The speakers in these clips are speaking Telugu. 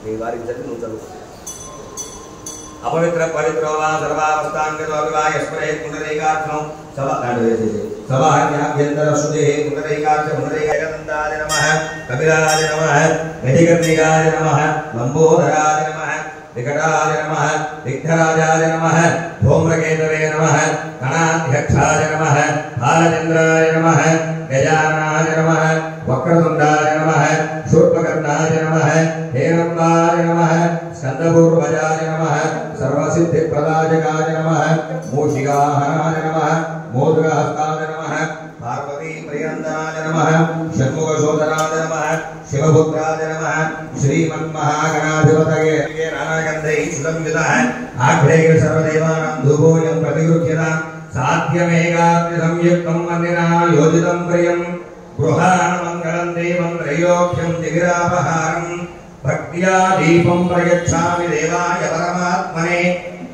మీ వారించండి నువ్వు చదువు. अपवित्र पवित्रो वा सर्वावस्थांगतो विवा यस्मरे पुनरेकार्थं सभाभ्यन्तरश्रुतेः पुनरेकार्थ पुनरेकदन्ताय नमः कपिलाय नमः गतिकर्णिकाय नमः लंबोदराय नमः विकटाय नमः विघ्नराजाय नमः धूम्रकेतवे नमः गणाध्यक्षाय नमः बालचन्द्राय नमः गजाननाय नमः वक्रतुण्डाय नमः शूर्पकर्णाय नमः हेरम्बाय नमः स्कन्दपूर्वजाय नमः सर्वसिद्धिप्रदायकाय नमः मूषिकाहनाय नमः मोदकहस्ताय नमः पार्वती प्रियंदनाय नमः षण्मुखशोधनाय नमः शिवपुत्राय नमः श्रीमन्महागणाधिपतये नानागन्धैः सुसंयुतः आघ्रेय सर्वदेवानां धूपोऽयं प्रतिगृह्यतां साध्यमेकाग्निसंयुक्तं वन्दिना योजितं प्रियं गृहाणमङ्गलं देवं त्रयोक्ष्यं दिगिरापहारं भक्त्या दीपं प्रयच्छामि देवाय परमात्मने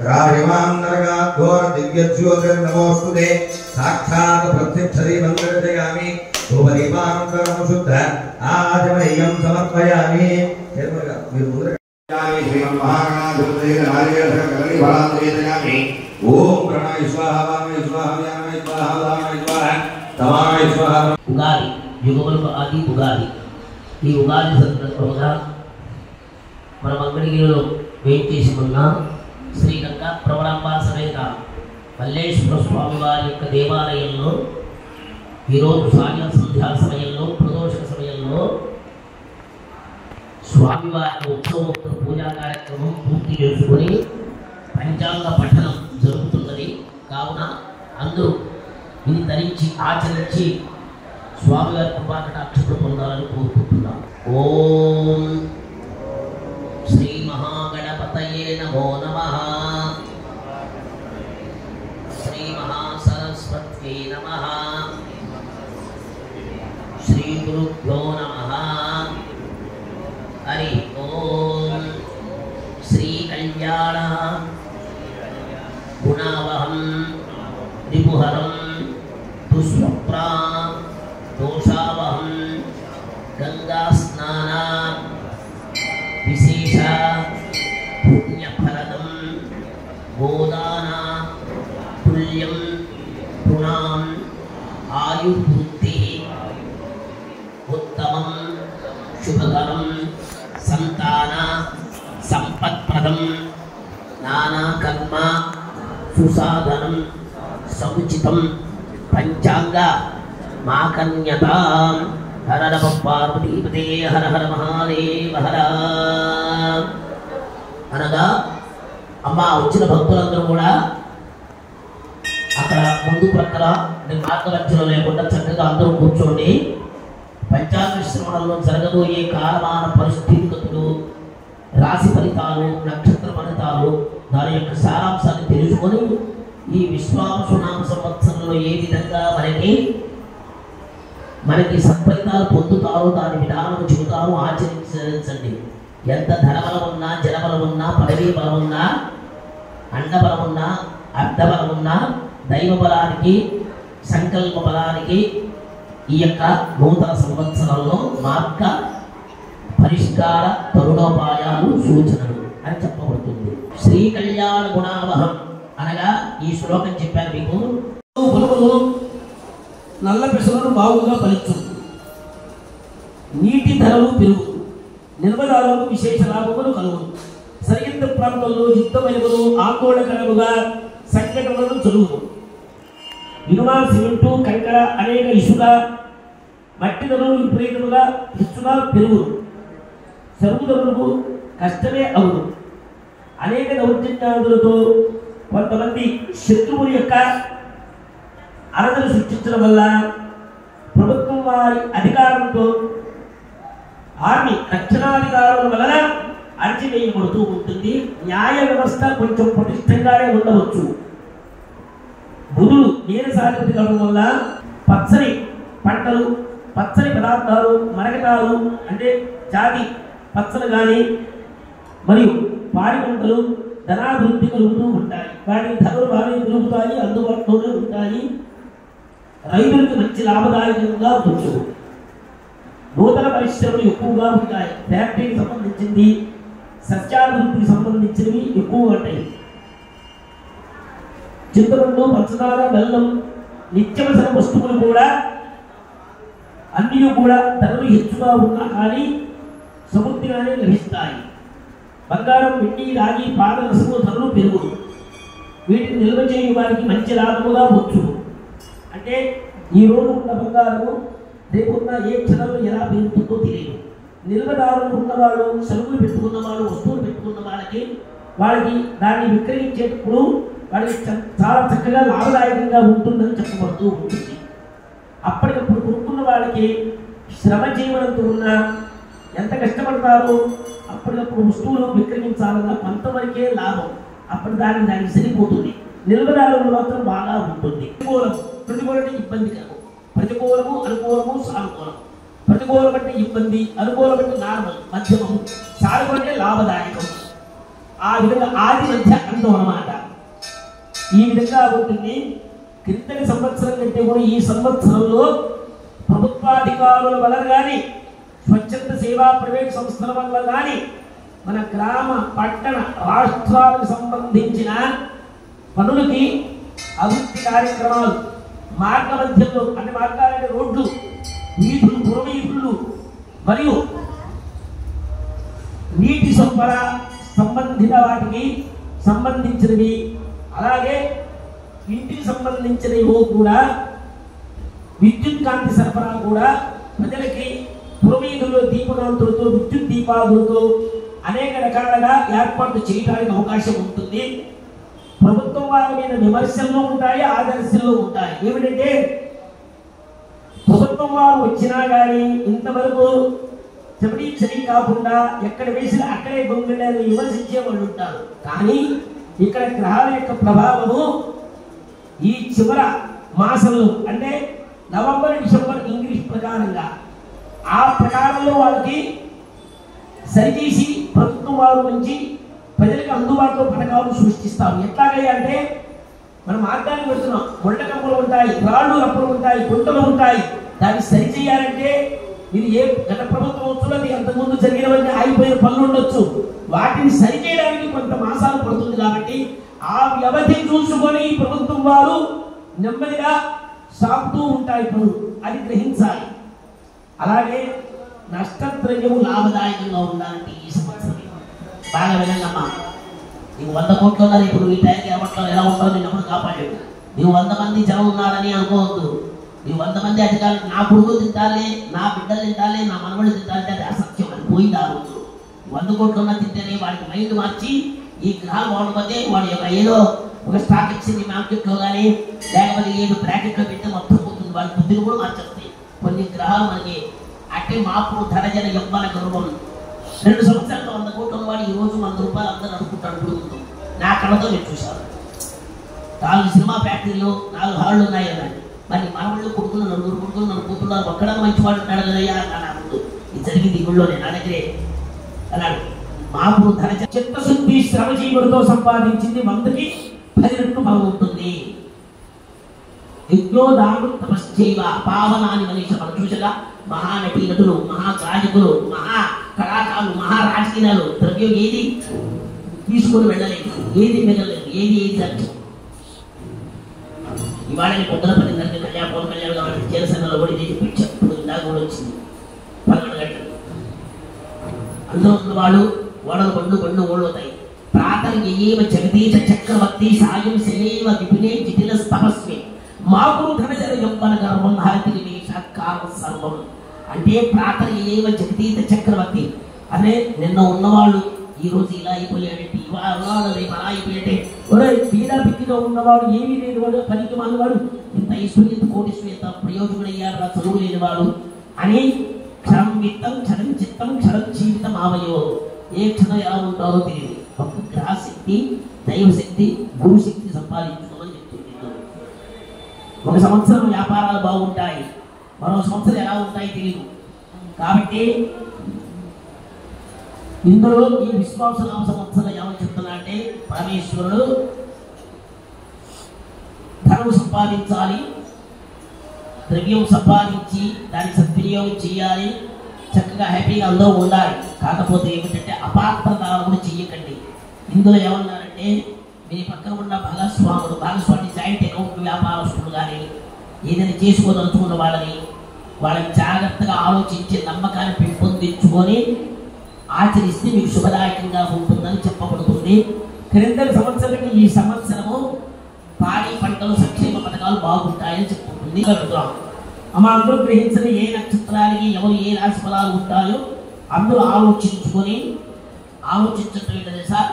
राजमां नरकाद्घोर दिव्यज्योतिर्नमोऽस्तुते साक्षात् प्रत्यक्षदीपं दर्शयामि धूपदीपानन्तरं शुद्ध आचमनीयं समर्पयामि श्रीमन्महागणाधिपतये नारिकेलकर्णिफलां ओम प्रणय स्वाहा वामय स्वाहा व्यामय स्वाहा दामय स्वाहा तमाय स्वाहा. उगादि युगमुలకు ఆది ఉగాది. ఈ ఉగాది సందర్భంగా మన మంగళగిరిలో వేంచేసి ఉన్న శ్రీ గంగా ప్రవరాంబ సమేత మల్లేశ్వర స్వామి వారి యొక్క దేవాలయంలో ఈరోజు సంధ్యా సమయంలో ప్రదోష సమయంలో స్వామివారి ఉత్సవోత్తర పూజా కార్యక్రమం పూర్తి చేసుకొని పంచాంగ పఠనం జరుగుతున్నది. కావున అందరూ ఇది ధరించి ఆచరించి స్వామివారి కృపాకటాక్షలు పొందాలని కోరుకుంటున్నాం. ఓం శ్రీ మహాగణపతయే నమో నమః. శ్రీ మహాసరస్వత్యై నమః. శ్రీ గురుభ్యో నమః. హరి ఓం. శ్రీ కళ్యాణ గుణావహం రిపుహరం దుస్వప్రా దోషావహం గంగా స్నాన విశేష పుణ్యఫలదం గోదాన తుల్యం పుణాం ఆయుర్వృద్ధి ఉత్తమం శుభకరం సంతాన సంపత్ప్రదం నానాకర్మ సుసాధనం సముచితం పంచాంగ మాకన్యతాం. హర నమ పార్వతీపతే హర హర మహాదేవ హర. అనగా అమ్మ వచ్చిన భక్తులందరూ కూడా అక్కడ ముందు ప్రక్కన మార్గమధ్యలో లేకుండా చక్కగా అందరూ కూర్చోండి. పంచాంగ శ్రవణంలో జరగబోయే కాలమాన పరిస్థితులు, రాశి ఫలితాలు, నక్షత్ర ఫలితాలు, దాని యొక్క సారాంశాన్ని తెలుసుకొని ఈ విశ్వావసునామ సంవత్సరంలో ఏ విధంగా మనకి సత్ఫలితాలు పొందుతారో దాని విధానం చెబుతారో ఆచరించండి. ఎంత ధనబలం ఉన్నా, జనబలం ఉన్నా, పదవీ బలం ఉన్నా, అండబలం ఉన్నా, అర్ధబలం ఉన్నా, దైవ బలానికి, సంకల్ప బలానికి ఈ యొక్క నూతన సంవత్సరంలో మార్గ పరిష్కార తరుణోపాయాలు సూచనలు అని చెప్పబడుతుంది. శ్రీ కళ్యాణ గుణావహం అనగా ఈ శ్లోకం చెప్పాను మీకు. పొలములు నల్ల పెసలను బాగుగా ఫలించు, నీటి ధరలు పెరుగు, నిల్వదారులకు విశేష లాభములు కలుగును. సరిహద్దు ప్రాంతంలో యుద్ధమైనను ఆందోళనకరముగా సంఘటనలను చదువును. ఇనుమ, సిమెంటు, కంకర, అనేక ఇసుక, మట్టి ధరలు విపరీతముగా హెచ్చుగా పెరుగును. సరుకుదరులకు కష్టమే అవును. అనేక దౌర్జన్యాదులతో కొంతమంది శత్రువుల యొక్క అరదలు సృష్టించడం వల్ల ప్రభుత్వం వారి అధికారంతో ఆర్మీ రక్షణాధికారుల వలన అణచివేయబడుతూ ఉంటుంది. న్యాయ వ్యవస్థ కొంచెం పటిష్టంగానే ఉండవచ్చు. బుధుడు నీరసాధిపతి కావడం వల్ల పచ్చని పంటలు, పచ్చని పదార్థాలు, మరకటాలు అంటే జాతి పచ్చలు కానీ మరియు పాడి పంటలు ధనాభివృద్ధి కలుగుతూ ఉంటాయి. వాటి ధరలు బాగా పెరుగుతాయి, అందుబాటులోనే ఉంటాయి. రైతులకు మంచి లాభదాయకంగా ఉంటుంది. నూతన పరిశ్రమలు ఎక్కువగా ఉంటాయి. ఫ్యాక్టరీకి సంబంధించింది చింతపండు, పంచదార, బెల్లం, నిత్యవసర వస్తువులు కూడా అన్నీ కూడా ధరలు హెచ్చుగా ఉన్నా కానీ సమృద్ధిగానే లభిస్తాయి. బంగారం, వెండి, రాగి, పాదరసము ధరలు పెరుగును. వీటిని నిల్వ చేయని వారికి మంచి లాభముగా వచ్చు. అంటే ఈ రోజు ఉన్న బంగారము రేపున్న ఏ క్షణంలో ఎలా పెరుగుతుందో తెలియదు. నిల్వదారులు ఉన్నవాళ్ళు, సరుకులు పెట్టుకున్నవాళ్ళు, వస్తువులు పెట్టుకున్న వాళ్ళకి దాన్ని విక్రయించేటప్పుడు వాళ్ళకి చాలా చక్కగా లాభదాయకంగా ఉంటుందని చెప్పబడుతూ ఉంటుంది. అప్పటికప్పుడు కొనుక్కున్న వాళ్ళకి శ్రమ జీవనంతో ఉన్న ఎంత కష్టపడతారో అప్పటికప్పుడు వస్తువులు విక్రయించాలన్నా కొంతవరకే లాభం. అప్పుడు దానికి సరిపోతుంది. నిల్వదారులు మాత్రం బాగా ఉంటుంది. ప్రతికూలం అంటే ఇబ్బందికరము, ప్రతికూలము, అనుకూలము, సానుకూలము. ప్రతికూలం అంటే ఇబ్బంది, అనుకూలం అంటే నార్మల్, మధ్యమము, సానుకూలం అంటే లాభదాయకం. ఆ విధంగా ఆది మధ్య అంతం అన్నమాట. ఈ విధంగా ఉంటుంది. క్రిందటి సంవత్సరం కంటే కూడా ఈ సంవత్సరంలో ప్రభుత్వాధికారుల వల్ల కానీ, స్వచ్ఛంద సేవా ప్రైవేట్ సంస్థల వల్ల కానీ, మన గ్రామ, పట్టణ, రాష్ట్రాలకు సంబంధించిన పనులకి అభివృద్ధి కార్యక్రమాలు మార్గ మధ్యంలో, అంటే మార్గాలంటే రోడ్లు, వీధులు, పురవీధులు మరియు నీటి సరఫరా సంబంధిత వాటికి సంబంధించినవి, అలాగే ఇంటికి సంబంధించినవి కూడా, విద్యుత్ కాంతి సరఫరా కూడా ప్రజలకి పురవీధుల్లో దీపకాంతులతో, విద్యుత్ దీపాదులతో అనేక రకాలుగా ఏర్పాటు చేయడానికి అవకాశం ఉంటుంది. ప్రభుత్వం వారి మీద విమర్శలు ఉంటాయి, ఆదర్శలు ఉంటాయి. ఏమిటంటే ప్రభుత్వం వారు వచ్చినా కానీ ఇంతవరకు చెమడి కాకుండా ఎక్కడ వేసిన అక్కడే గొంగళని విమర్శించే వాళ్ళు ఉంటారు. కానీ ఇక్కడ గ్రహాల యొక్క ప్రభావము ఈ చివర మాసంలో, అంటే నవంబర్, డిసెంబర్ ఇంగ్లీష్ ప్రకారంగా, ఆ ప్రకారంలో వాళ్ళకి సరిచేసి ప్రభుత్వం వారు నుంచి ప్రజలకు అందుబాటులో పథకాలు సృష్టిస్తారు. ఎట్లాగయ్యా అంటే మనం మార్గానికి పెడుతున్నాం, ముళ్ళ కంపలు ఉంటాయి, రాళ్ళు రప్పలు ఉంటాయి, గుంటలు ఉంటాయి. దాన్ని సరిచేయాలంటే ఇది ఏ గత ప్రభుత్వం వచ్చున్నది, అంతకుముందు జరిగినవన్నీ ఆగిపోయిన పనులు ఉండొచ్చు. వాటిని సరిచేయడానికి కొంత మాసాలు పడుతుంది. కాబట్టి ఆ వ్యవధి చూసుకొని ప్రభుత్వం వారు నెమ్మదిగా సాగుతూ ఉంటాయి పనులు, అది గ్రహించాలి. అలాగే నష్టద్రవ్యము లాభదాయకంగా ఉండాలంటే ఈ సంవత్సరం బాగా వినంగమ్మా. నీకు 100 కోట్లు ఉన్నారు, ఇప్పుడు ఈ టైంకి ఎలా ఉంటావు నేను ఎప్పుడు కాపాడాడు. నీవు 100 మంది జనం ఉన్నారని అనుకోవద్దు. నీవు 100 మంది అధికారులు నా కొడుకు తింటాలే, నా బిడ్డలు తింటాలే, నా మనవళ్ళు తింటాలంటే అది అసత్యం, అది పోయింది. ఆ రోజు 100 కోట్లు ఉన్న తింటేనే వాడికి మైండ్ మార్చి ఈ గ్రహాలు బాగుండిపోతే వాడు యొక్క ఏదో ఒక స్టాక్ ఇచ్చింది మార్కెట్లో కానీ, లేకపోతే ఏదో బ్రాకెట్లో పెడితే మొత్తం పోతుంది. వాళ్ళ బుద్ధిని కూడా మార్చేస్తాయి కొన్ని గ్రహాలు మనకి. అంటే మాపు ధనజన యవ్వన గర్వం. 2 సంవత్సరాలు 100 కోట్లు ఉన్నవాడు ఈ రోజు 100 రూపాయలు అందరూ అనుకుంటాడు. గుడుకుంటూ నా కళ్ళతో నేను చూశాను. 4 సినిమా ఫ్యాక్టరీలు, 4 హాళ్ళు ఉన్నాయి కదా. మరి మనవాళ్ళు కొడుకులు, 4 కొడుకులు, 4 కూతున్నారు, ఒక్కడన్నా మంచివాడు ఉంటాడు కదయ్యా అన్నా. ముందు ఇది జరిగింది గుళ్ళోనే నా దగ్గరే అన్నాడు. మాపు ధనజ చిత్తశుద్ధి శ్రమజీవుడితో సంపాదించింది 100కి 10 రెట్లు బలం ఉంటుంది. యజ్ఞోదానం తపశ్చైవ పావనాని మనీష. మనం చూసగా మహానటి నటులు, మహాగాయకులు, మహా కళాకారులు, మహారాజకీయాలు ద్రవ్యం ఏది తీసుకొని వెళ్ళలేదు, ఏది మిగలేదు, ఏది సాధ్యం. ఇవాళ పొద్దున 10 కళ్యాణ్ పవన్ కళ్యాణ్ కాబట్టి జనసేనలో కూడా ఇదే చెప్పించారు. ఇప్పుడు ఇందాక కూడా వచ్చింది 11 గంటలు. అందులో ఉన్న వాళ్ళు ఓడలు బండు ఓడవుతాయి. ప్రాతరికి ఏవ జగదీశ చక్రవర్తి సాయం శనైవ విపినే జిటిల తపస్వి మాకురు ధనజన యవ్వన గర్వం హరితిని మీ సత్కార సర్వం. అంటే ప్రాతరి ఏవ జగదీశ చక్రవర్తి, అదే నిన్న ఉన్నవాళ్ళు ఈ రోజు ఇలా అయిపోయాడంటే, ఇవాళ రేపు అలా అయిపోయాడే. ఒరే బీదా బిక్కిగా ఉన్నవాడు, ఏమీ లేని వాడు, పనికి మానవాడు, ఇంత ఈశ్వరి కోటీశ్వరి ఎంత ప్రయోజకుడు అయ్యాడు, చదువు లేనివాడు అని క్షణం విత్తం, క్షణం చిత్తం, క్షణం జీవితం ఆవయో. ఏ క్షణం ఎలా ఉంటారో తెలియదు. ఒక గ్రహశక్తి, దైవశక్తి, గురుశక్తి సంపాదించుకోమని చెప్తుంది. ఒక సంవత్సరం వ్యాపారాలు బాగుంటాయి, మరో సంవత్సరం ఎలా ఉంటాయి తెలియదు. కాబట్టి ఇందులో ఈ విశ్వాసనామ సంవత్సరం ఏమని చెప్తున్నా అంటే, పరమేశ్వరుడు ధనం సంపాదించాలి, ద్రవ్యం సంపాదించి దాన్ని సద్వినియోగం చేయాలి, చక్కగా హ్యాపీగా అందరూ ఉండాలి. కాకపోతే ఏమిటంటే అపాత్ర దానం కూడా చెయ్యకండి. ఇందులో ఏమన్నారంటే మీ పక్కన ఉన్న భాగస్వామి జాయింట్ అకౌంట్ వ్యాపారస్తులు కానీ ఏదైనా చేసుకోదలుచుకున్న వాళ్ళని జాగ్రత్తగా ఆలోచించి నమ్మకాన్ని పెంపొందించుకొని ఆచరిస్తే మీకు శుభదాయకంగా ఉంటుందని చెప్పబడుతుంది. క్రిందటి సంవత్సరానికి ఈ సంవత్సరము పాడి పంటలు సంక్షేమ పథకాలు బాగుంటాయని చెప్పుకుంటుంది. అమ్మ అందరూ గ్రహించిన ఏ నక్షత్రానికి ఎవరు ఏ రాశి ఫలాలు ఉంటాయో అందరూ ఆలోచించటం సార్.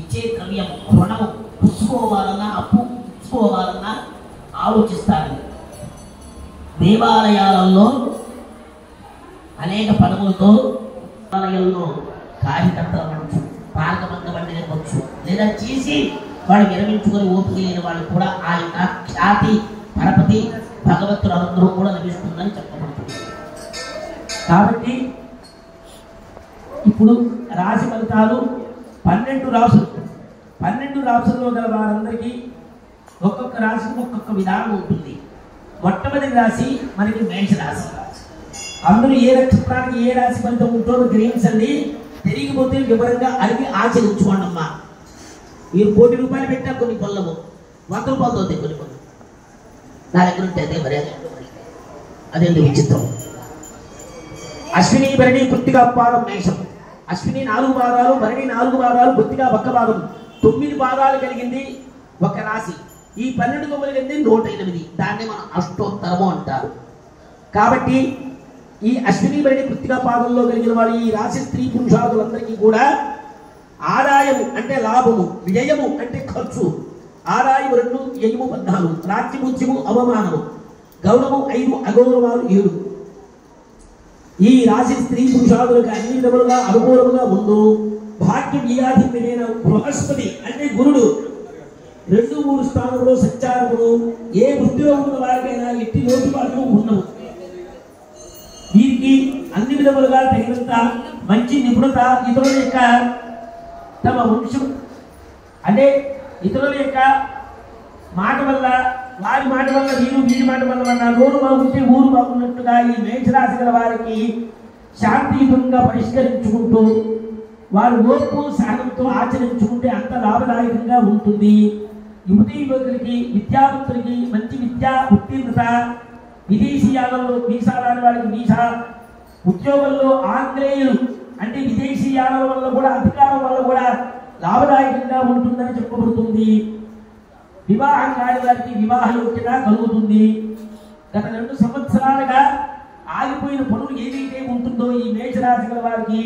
ఇచ్చే ద్రవ్యము రుణము పుచ్చుకోవాలన్నా అప్పు పుచ్చుకోవాలన్నా ఆలోచిస్తారు. దేవాలయాలలో అనేక పదవులతో దేవాలయంలో కార్యకర్తలు అవ్వచ్చు, పాలకమంద వంటి అవ్వచ్చు, లేదా చేసి వాడు విరమించుకొని ఓపిక లేని వాళ్ళు కూడా ఆయన ఖ్యాతి పరపతి భగవంతుడు అందరూ కూడా లభిస్తుందని చెప్పబడుతుంది. కాబట్టి ఇప్పుడు రాశి ఫలితాలు 12 రాసులు, 12 రాసుల్లో గల వారందరికీ ఒక్కొక్క రాశికి ఒక్కొక్క విధానం ఉంటుంది. మొట్టమొదటి రాశి మనకి మేషరాశి. అందరూ ఏ నక్షత్రానికి ఏ రాశి ఫలితం ఉంటుందో గ్రహించండి. తెలియకపోతే వివరంగా అడిగి ఆచరించుకోండి అమ్మా. మీరు ₹1 కోటి పెట్టా కొన్ని పనులము ₹100 అవుతాయి, కొన్ని పనులు నా దగ్గర ఉంటే అదే మరి అదేంటి విచిత్రం. అశ్విని భరణి కృత్తిక పాదం మేషం. అశ్విని 4 పాదాలు, భరణి 4 పాదాలు, కృత్తిక ఒక్క పాదం, 9 పాదాలు కలిగింది ఒక రాశి. ఈ 12 కొమ్మలు కలిగింది 108. దాన్ని మనం అష్టోత్తరము అంటారు. కాబట్టి ఈ అశ్విని భరణి కృత్తిక పాదంలో కలిగిన వాళ్ళు ఈ రాశి స్త్రీ పురుషాదులందరికీ కూడా ఆదాయము అంటే లాభము, వ్యయము అంటే ఖర్చు. ఆదాయం 2, వ్యయము 14, రాజ్యముత్యము అవమానము, గౌరవము 5, అగౌరవాలు 7. ఈ రాశి స్త్రీ పురుషాదులకు అన్ని విధములుగా అనుకూలముగా ఉండు. భాగ్య వ్యాధిపైన బృహస్పతి అంటే గురుడు 2, 3 స్థానంలో సంచారములు. ఏ వృత్తిలో ఉన్న వారికైనా ఎట్టి లోటుపాట్లు ఉండవు. వీరికి అన్ని విధములుగా తగినంత మంచి నిపుణత, ఇతరుల యొక్క తమ వంశం అంటే ఇతరుల యొక్క మాట వల్ల, వారి మాట వల్ల వీరి మాట వల్ల నోరు బాగుంటే ఊరు బాగున్నట్టుగా ఈ మేషరాశి గల వారికి శాంతియుతంగా పరిష్కరించుకుంటూ వారు ఓర్పు సహనంతో ఆచరించుకుంటే అంత లాభదాయకంగా ఉంటుంది. యువతీ యువకులకి, విద్యావంతులకి మంచి విద్యా ఉత్తీర్ణత, విదేశీయాలలో వీసా రాని వారికి వీసా, ఉద్యోగంలో ఆంగ్లేయులు అంటే విదేశీయాల వల్ల కూడా అధికారం వల్ల కూడా లాభదాయకంగా ఉంటుందని చెప్పబడుతుంది. వివాహం కాని వారికి వివాహ యోగ్యత కలుగుతుంది. గత 2 సంవత్సరాలుగా ఆగిపోయిన పనులు ఏదైతే ఉంటుందో ఈ మేషరాశి గల వారికి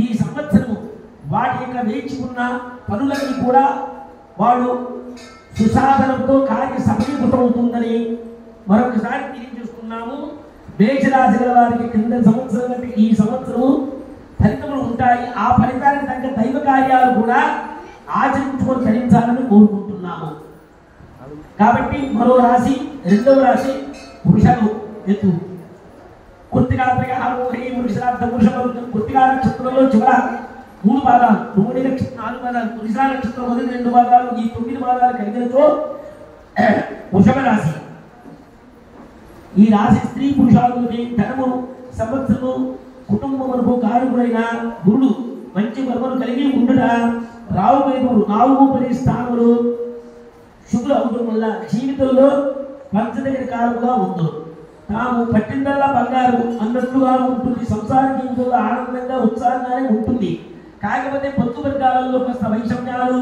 ఈ సంవత్సరము వాటి యొక్క వేచి ఉన్న పనులన్నీ కూడా వాళ్ళు సుసాధనంతో కార్య సఫలీకృతమవుతుందని మరొకసారి తెలియజేస్తున్నాము. మేషరాశి గల వారికి కింద సంవత్సరం కంటే ఈ సంవత్సరము ఫలితములు ఉంటాయి. ఆ ఫలితానికి తగ్గ దైవ కార్యాలు కూడా ఆచరించుకొని ధరించాలని కోరుకుంటున్నాము. కాబట్టి మరో రాశి, 2వ రాశి వృషభం. ఎత్తు కృత్తికా వృషార్థ వృషభం. కృత్తికా నక్షత్రంలో చివర 3 పాదాలు, రోహిణి నక్షత్రం 4 పాదాలు, వృషా నక్షత్రం మొదటి 2 పాదాలు, ఈ 9 పాదాలు కలిగినతో వృషభ రాశి. ఈ రాశి స్త్రీ పురుషాదులకి ధనము సంవత్సరము కుటుంబములకు కారకుడైన గురుడు మంచి వర్మను కలిగి ఉండుట, రావు వైపులు 4, 10 స్థానములు శుభ్ర అవడం వల్ల జీవితంలో పంచదగిన కాలముగా ఉండు. తాము పట్టిందల్లా బంగారు అన్నట్టుగా ఉంటుంది. సంసార జీవితంలో ఆనందంగా ఉత్సాహంగానే ఉంటుంది. కాకపోతే పొత్తు వర్గాలలో కొంత వైషమ్యాలు,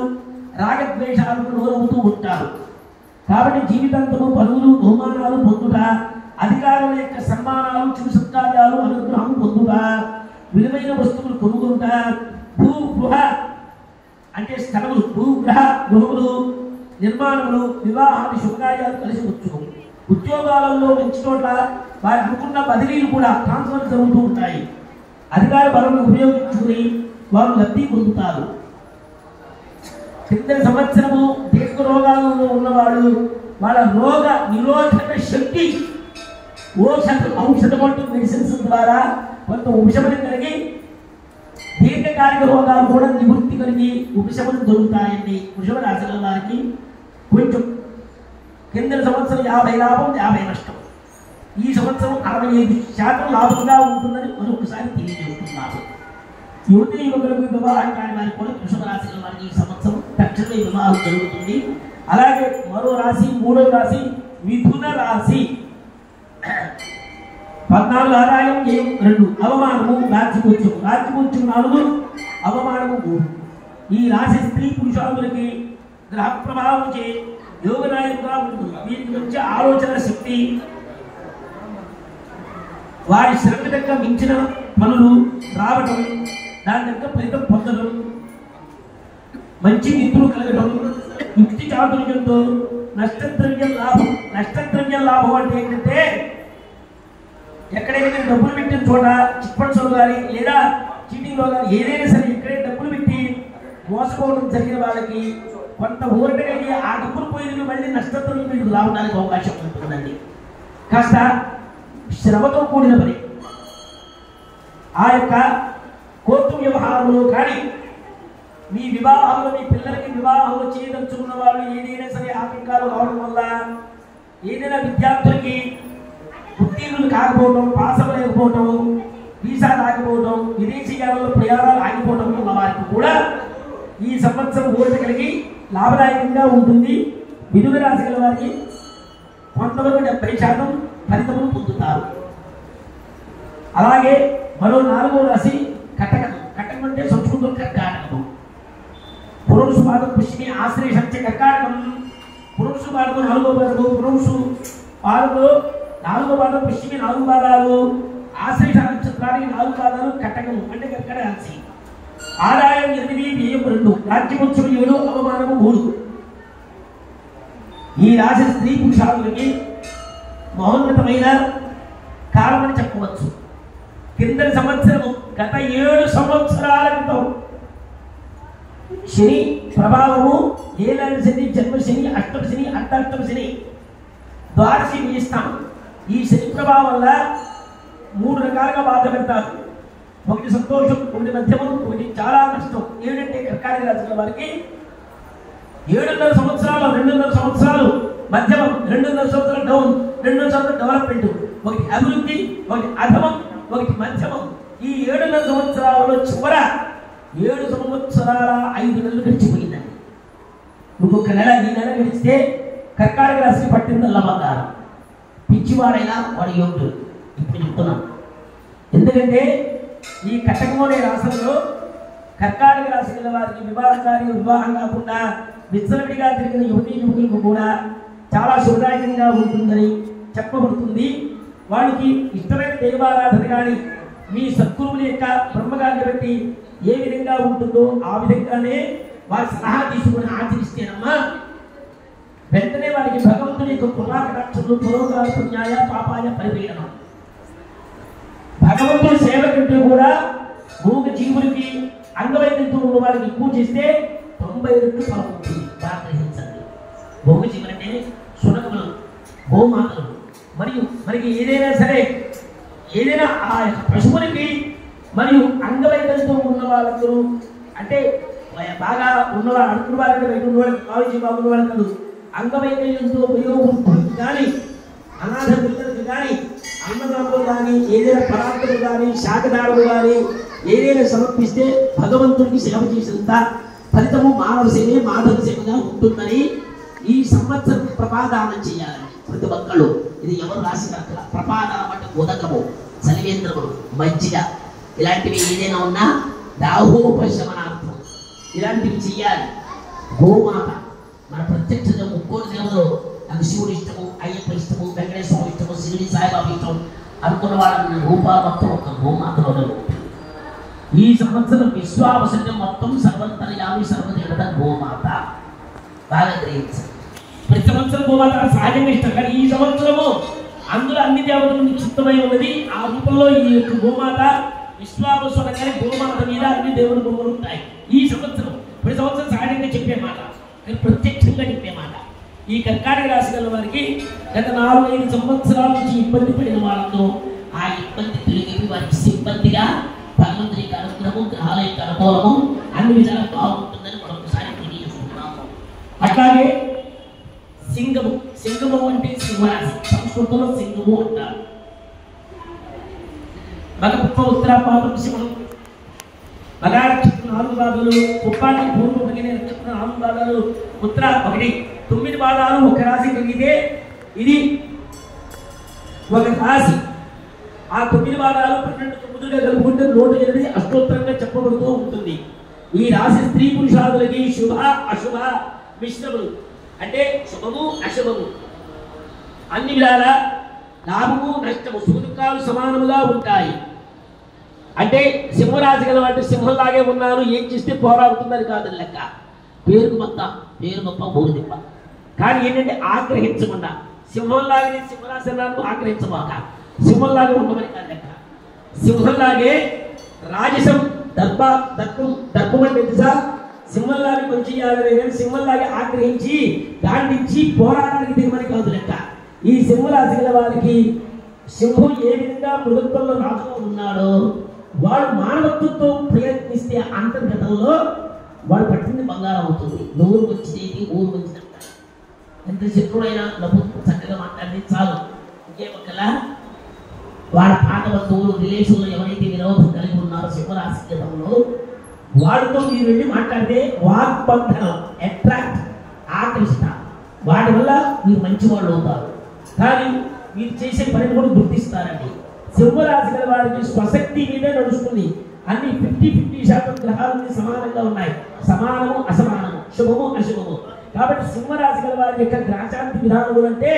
రాగద్వేషాలకు లోనవుతూ ఉంటారు. కాబట్టి జీవితాంతము పదవులు, బహుమానాలు పొందుట, అధికారుల యొక్క సన్మానాలు, చిరు సత్కార్యాలు, అనుగ్రహం పొందుట, విలువైన వస్తువులు కొనుగొనుట, భూగృహ అంటే స్థలములు, భూగ్రహ గృహములు నిర్మాణములు, వివాహాది శుభకార్యాలు కలిసి వచ్చును. ఉద్యోగాలలో మంచి చోట్ల వారు అనుకున్న బదిలీలు కూడా ట్రాన్స్ఫర్ జరుగుతూ ఉంటాయి. అధికార బలం ఉపయోగించుకుని వారు లబ్ధి పొందుతారు. కింద సంవత్సరము దీర్ఘ రోగాలలో ఉన్నవాడు వాళ్ళ రోగ నిరోధక శక్తి ఔషధ మెడిసిన్స్ ద్వారా కొంత ఉపశమనం కలిగి దీర్ఘకాలిక రోగాలు కూడా నివృత్తి కలిగి ఉపశమనం దొరుకుతాయండి. వృషభ రాశి గల వారికి కొంచెం కింద సంవత్సరం 50 లాభం 50 నష్టం. ఈ సంవత్సరం 65% లాభంగా ఉంటుందని మరొకసారి తెలియజేస్తున్నారు. యువతి యువకులకు వివాహం కాని వారికి కూడా వృషభ రాశి గల వారికి ఈ సంవత్సరం తక్షణ లక్షల్లో ఈ వివాహం జరుగుతుంది. అలాగే మరో రాశి, మూడవ రాశి మిథున రాశి. 14 ఆదాయం, 2 అవమానము, రాజ్యపూజ్యం 4, అవమానము 3. ఈ రాశి స్త్రీ పురుషాదులకి గ్రహ ప్రభావం చే యోగనాయకుగా ఉంటుంది. వీరికి వచ్చే ఆలోచన శక్తి, వారి శ్రమ దగ్గర మించిన పనులు రావటం, దాని దగ్గర ఫలితం పొందడం, మంచి మిత్రులు కలగడం, యుక్తి చాతుర్యంతో నష్టద్రవ్య లాభం అంటే ఏంటంటే ఎక్కడైనా డబ్బులు పెట్టిన చోట చిట్ ఫండ్స్లో కానీ లేదా చీటింగ్లో కానీ ఏదైనా సరే ఎక్కడైనా డబ్బులు పెట్టి మోసపోవడం జరిగిన వాళ్ళకి కొంత ఊరట కలిగి ఆ డబ్బులు పోయి మళ్ళీ నష్టద్రవ్యం మీకు రావడానికి అవకాశం ఉంటుందండి. కాస్త శ్రమతో కూడిన పని. ఆ యొక్క కోర్టు వ్యవహారంలో కానీ మీ వివాహంలో, మీ పిల్లలకి వివాహంలో చేయదలుచుకున్న వాళ్ళు ఏదైనా సరే ఆటంకాలు రావడం వల్ల, ఏదైనా విద్యార్థులకి ఉత్తీర్ణులు కాకపోవడం, పాస్ అవ్వలేకపోవడం, వీసా రాకపోవడం, విదేశీయాలలో ప్రయాణాలు ఆగిపోవడం వల్ల వారికి కూడా ఈ సంవత్సరం ఊరట కలిగి లాభదాయకంగా ఉంటుంది. మిథున రాశి గల వారికి కొంతవరకు 70% ఫలితములు పొందుతారు. అలాగే మరో 4వ రాశి కటకం. కటకం అంటే సంస్కృతం కర్కాటకం. పురుషు పాదం పుష్మి ఆశ్రయించే కర్కాటకం. పురుషు పాదం 4వ పాదము, పురుషు పాదము 4వ పాదం పుష్మి 4 పాదాలు, ఆశ్రయ నక్షత్రానికి 4 పాదాలు కటకం అంటే కర్కట రాశి. ఆదాయం 8, వ్యయం 2, రాజ్యపూజ్యం 7, అవమానము 3. ఈ రాశి స్త్రీ పురుషాదులకి మహోన్నతమైన కాలమని చెప్పవచ్చు. కిందటి సంవత్సరము, గత 7 సంవత్సరాల క్రితం శని ప్రభావము, ఏలాంటి శని, జన్మ శని, అష్టమ శని, అర్ధాష్టమ శని, ద్వాదశి ఇస్తాం. ఈ శని ప్రభావం వల్ల 3 రకాలుగా బాధ పెడతారు. ఒకటి సంతోషం, ఒకటి మధ్యమం, ఒకటి చాలా నష్టం. ఏంటంటే కర్కాటక రాశి వారికి 7.5 సంవత్సరాలు, 2.5 సంవత్సరాలు మధ్యమం, 2.5 సంవత్సరాలు డౌన్, 2.5 సంవత్సరాలు డెవలప్మెంట్, ఒకటి అభివృద్ధి, ఒకటి అధమం, ఒకటి మధ్యమం. ఈ 7.5 సంవత్సరాలలో చివర 7 సంవత్సరాల 5 నెలలు గడిచిపోయిందండి. ఇంకొక నెల, ఈ నెల గడిస్తే కర్కాటక రాశికి పట్టిందల్లా బంగారం. పిచ్చివాడైనా వాడు యోగ్యుడు. ఇప్పుడు చెప్తున్నాం. ఎందుకంటే ఈ కటకమనే రాశుల్లో కర్కాటక రాశి గల వారికి వివాహం కాకుండా విచ్చలవిడిగా తిరిగిన యువతీ యువకులకు కూడా చాలా శుభదాయకంగా ఉంటుందని చెప్పబడుతుంది. వాళ్ళకి ఇష్టమైన దైవారాధన కానీ మీ సద్గురువుల యొక్క బ్రహ్మగారిని బట్టి ఏ విధంగా ఉంటుందో ఆ విధంగానే వారి సలహా తీసుకుని ఆచరిస్తేనమ్మా వెంటనే వారికి భగవంతుని యొక్క కృపాకటాక్షములు, పురోగాల పుణ్యాయ పాపాయ పరిపీడనం. భగవంతుని సేవ కంటూ కూడా మూగ జీవులకి అంగవైద్యంతో ఉన్న వాళ్ళకి ఎక్కువ చేస్తే 90 రెట్లు ఫలం ఉంటుంది. బాగా గ్రహించండి. మూగ జీవులు అంటే సునకములు, గోమాతలు, మరియు మనకి ఏదైనా సరే ఏదైనా ఆ పశువులకి మరియు అంగవైద్యంతో ఉన్న వాళ్ళందరూ అంటే బాగా ఉన్నవాళ్ళు, అనుకున్న వాళ్ళకి బయట ఉన్న వాళ్ళకి కాలేజీ బాగున్న వాళ్ళకి కాదు, అంగవైకల్యంతో ఉపయోగపడుతుంది. కానీ అనాథ పిల్లలకు కానీ, అన్నదాములు కానీ, ఏదైనా పరాత్తులు కానీ, శాఖదారులు కానీ ఏదైనా సమర్పిస్తే భగవంతుడికి సేవ చేసినంత ఫలితము మానవ సేవే మాధవ సేవగా ఉంటుందని ఈ సంవత్సరం ప్రపాదానం చేయాలని ప్రతి ఒక్కళ్ళు. ఇది ఎవరు రాసిన ప్రపాదానం అంటే ఉదకము, సలివేంద్రములు, మజ్జిగ ఇలాంటివి ఏదైనా ఉన్నా దాహోపశమనార్థం ఇలాంటివి చెయ్యాలి. గోమాత మన ప్రత్యక్ష ముక్కోటి సేవలో నాకు శివుడు ఇష్టము, అయ్యప్ప ఇష్టము, వెంకటేశ్వరుడు ఇష్టము, శివుడి సాయిబాబు ఇష్టం అనుకున్న వాళ్ళని రూపాలు మొత్తం ఒక గోమాతలో. ఈ సంవత్సరం విశ్వావసర్యం మొత్తం సర్వంతర్యామి సర్వదేవత గోమాత. బాగా గ్రహించాలి. ప్రతి సంవత్సరం గోమాత సహజంగా ఇష్టం, కానీ ఈ సంవత్సరము అందులో అన్ని దేవతలు చిత్తమై ఉన్నది. ఆ రూపంలో ఈ యొక్క గోమాత విశ్వావసరగానే గోమాత మీద అన్ని దేవుడు బొమ్మలు ఉంటాయి. ఈ సంవత్సరం ప్రతి సంవత్సరం సహజంగా చెప్పే మాట, ప్రత్యక్షంగా చెప్పే మాట. ఈ కర్కాటక రాశి గల వారికి గత 4-5 సంవత్సరాల నుంచి ఇబ్బంది పడిన వాళ్ళతో ఆ ఇబ్బంది తొలగి వారికి సిబ్బందిగా భగవంతుని యొక్క అనుగ్రహము, గ్రహాల యొక్క అనుభవము అన్ని విధాలు బాగుంటుందని మరొకసారి తెలియజేస్తున్నాము. అట్లాగే సింగము, సింగము అంటే సింహరాశి, సంస్కృతంలో సింగము అంటారు. మగపుత్ర ఉత్తరాపాదం సింహం, మగానక్షత్రం 4 భాగాలు, కుప్పానికి పూర్వం కలిగిన నక్షత్రం 4 భాగాలు, ఉత్తర 1. 9 పాదాలు ఒక రాశి కలిగితే ఇది ఒక రాశి. ఆ 9 పాదాలు 12 తొమ్మిదిగా కలుపుకుంటే 108 అష్టోత్తరంగా చెప్పబడుతూ ఉంటుంది. ఈ రాశి స్త్రీ పురుషాదులకి శుభ అశుభ మిశ్రములు, అంటే శుభము అశుభము, అన్ని విధాల లాభము నష్టము సుఖ దుఃఖాలు సమానముగా ఉంటాయి. అంటే సింహరాశి గల అంటే సింహంలాగే ఉన్నాను, ఏం చేస్తే పోరాడుతుందని కాదు లెక్క. పేరు మొత్తం ఊరు దిప్ప. కానీ ఏంటంటే ఆగ్రహించకుండా సింహంలాగే సింహరాశి అన్నాను, ఆగ్రహించబాక సింహంలాగే ఉండమని కాదు లెక్క. సింహంలాగే రాజసం దర్పం అంటే తెలుసా, సింహంలాగే పని చేయాలనే కానీ సింహంలాగే ఆగ్రహించి గాండించి పోరాటానికి దిగమని కాదు లెక్క. ఈ సింహరాశి గల వారికి సింహం ఏ విధంగా మృగత్వంలో రాజుగా ఉన్నాడో వాడు మానవత్వంతో ప్రయత్నిస్తే అంతర్గతంలో వాడు పట్టింది బంగారం అవుతుంది. నూరు వచ్చింది ఊరు వచ్చినట్ట. ఎంత శత్రుడైనా నవ్వు చక్కగా మాట్లాడితే చాలు, ఇంకేమక్కలా వాడి పాత బంధువులు రిలేషన్లో ఎవరైతే విరోధం కలిగి ఉన్నారో సింహరాశి గతంలో వాడితో మీరు వెళ్ళి మాట్లాడితే వాగ్బంధనం అట్రాక్ట్ ఆకర్షిత, వాటి వల్ల మీరు మంచి వాళ్ళు అవుతారు. కానీ మీరు చేసే పనిని కూడా గుర్తిస్తారండి. సింహరాశి గల వారికి స్వశక్తి మీదే నడుస్తుంది. అన్ని 50-50% గ్రహాలన్నీ సమానంగా ఉన్నాయి, సమానము అసమానము, శుభము అశుభము. కాబట్టి సింహరాశి గల వారి యొక్క గ్రహశాంతి విధానములు అంటే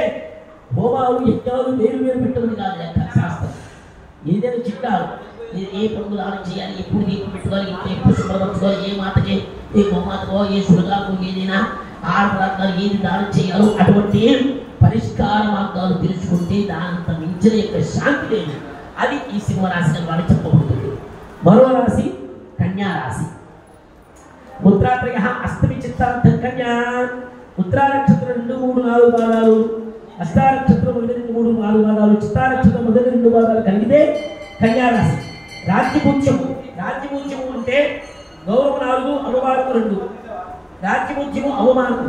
హోమాలు యజ్ఞాలు వేరు పెట్టమని కాదు లెక్క శాస్త్రం. ఏదైనా చిట్టాలు, ఏ పనులు దానం చేయాలి, ఎప్పుడు దీపం పెట్టుకోవాలి, ఎప్పుడు శుభ్రపరచుకోవాలి, ఏ మాతకి ఏ గోమాతకో ఏ సుడగాకు ఏదైనా ఆహార పదార్థాలు ఏది దానం చేయాలో అటువంటి పరిష్కార మార్గాలు తెలుసుకుంటే దానంత మించిన యొక్క శాంతి లేదు. అది ఈ సింహరాశి గల వారికి చెప్పబడుతుంది. మరో రాశి కన్యా రాశి. ఉత్తరాత్రయ అష్టమి చిత్తార్థం కన్యా. ఉత్తరా నక్షత్రం 2, 3, 4 పాదాలు, హస్తా నక్షత్రం 1, 2, 3, 4 పాదాలు, చిత్తా నక్షత్రం 1, 2 పాదాలు కలిగితే కన్యా రాశి. రాజ్యపూజ్యము అంటే గౌరవం 4, అవమానం 2. రాజ్యపూజ్యము అవమానం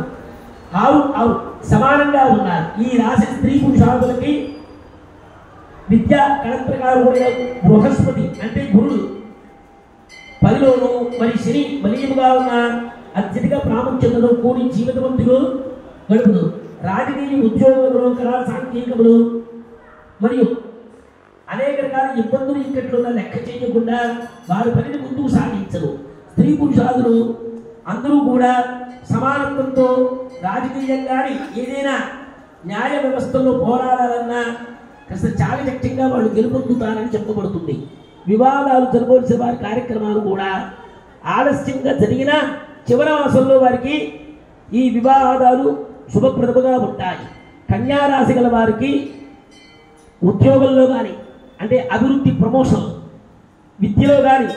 6 సమానంగా ఉన్నారు. ఈ రాశి స్త్రీ పురుషాదులకి విద్యా కళత్రకారు బృహస్పతి అంటే గురుడు 10లోను, మరి శని బలీయముగా ఉన్న అత్యధిక ప్రాముఖ్యతను కూడి జీవితవంతులు గడుపును. రాజకీయ ఉద్యోగములు కళా సాంఘికములు మరియు అనేక రకాల ఇబ్బందులు ఇక్కట్లున్న లెక్క చేయకుండా వారి పనిని ముందుకు సాగించరు. స్త్రీ పురుషాదులు అందరూ కూడా సమానత్వంతో రాజకీయంగా ఏదైనా న్యాయ వ్యవస్థలో పోరాడాలన్నా కాస్త చాకచక్యంగా వాళ్ళు గెలుపొందుతారని చెప్పబడుతుంది. వివాదాలు జరగవలసిన వారి కార్యక్రమాలు కూడా ఆలస్యంగా జరిగిన చివరి మాసంలో వారికి ఈ వివాదాలు శుభప్రదముగా ఉంటాయి. కన్యారాశి గల వారికి ఉద్యోగంలో కానీ అంటే అభివృద్ధి ప్రమోషన్, విద్యలో కానీ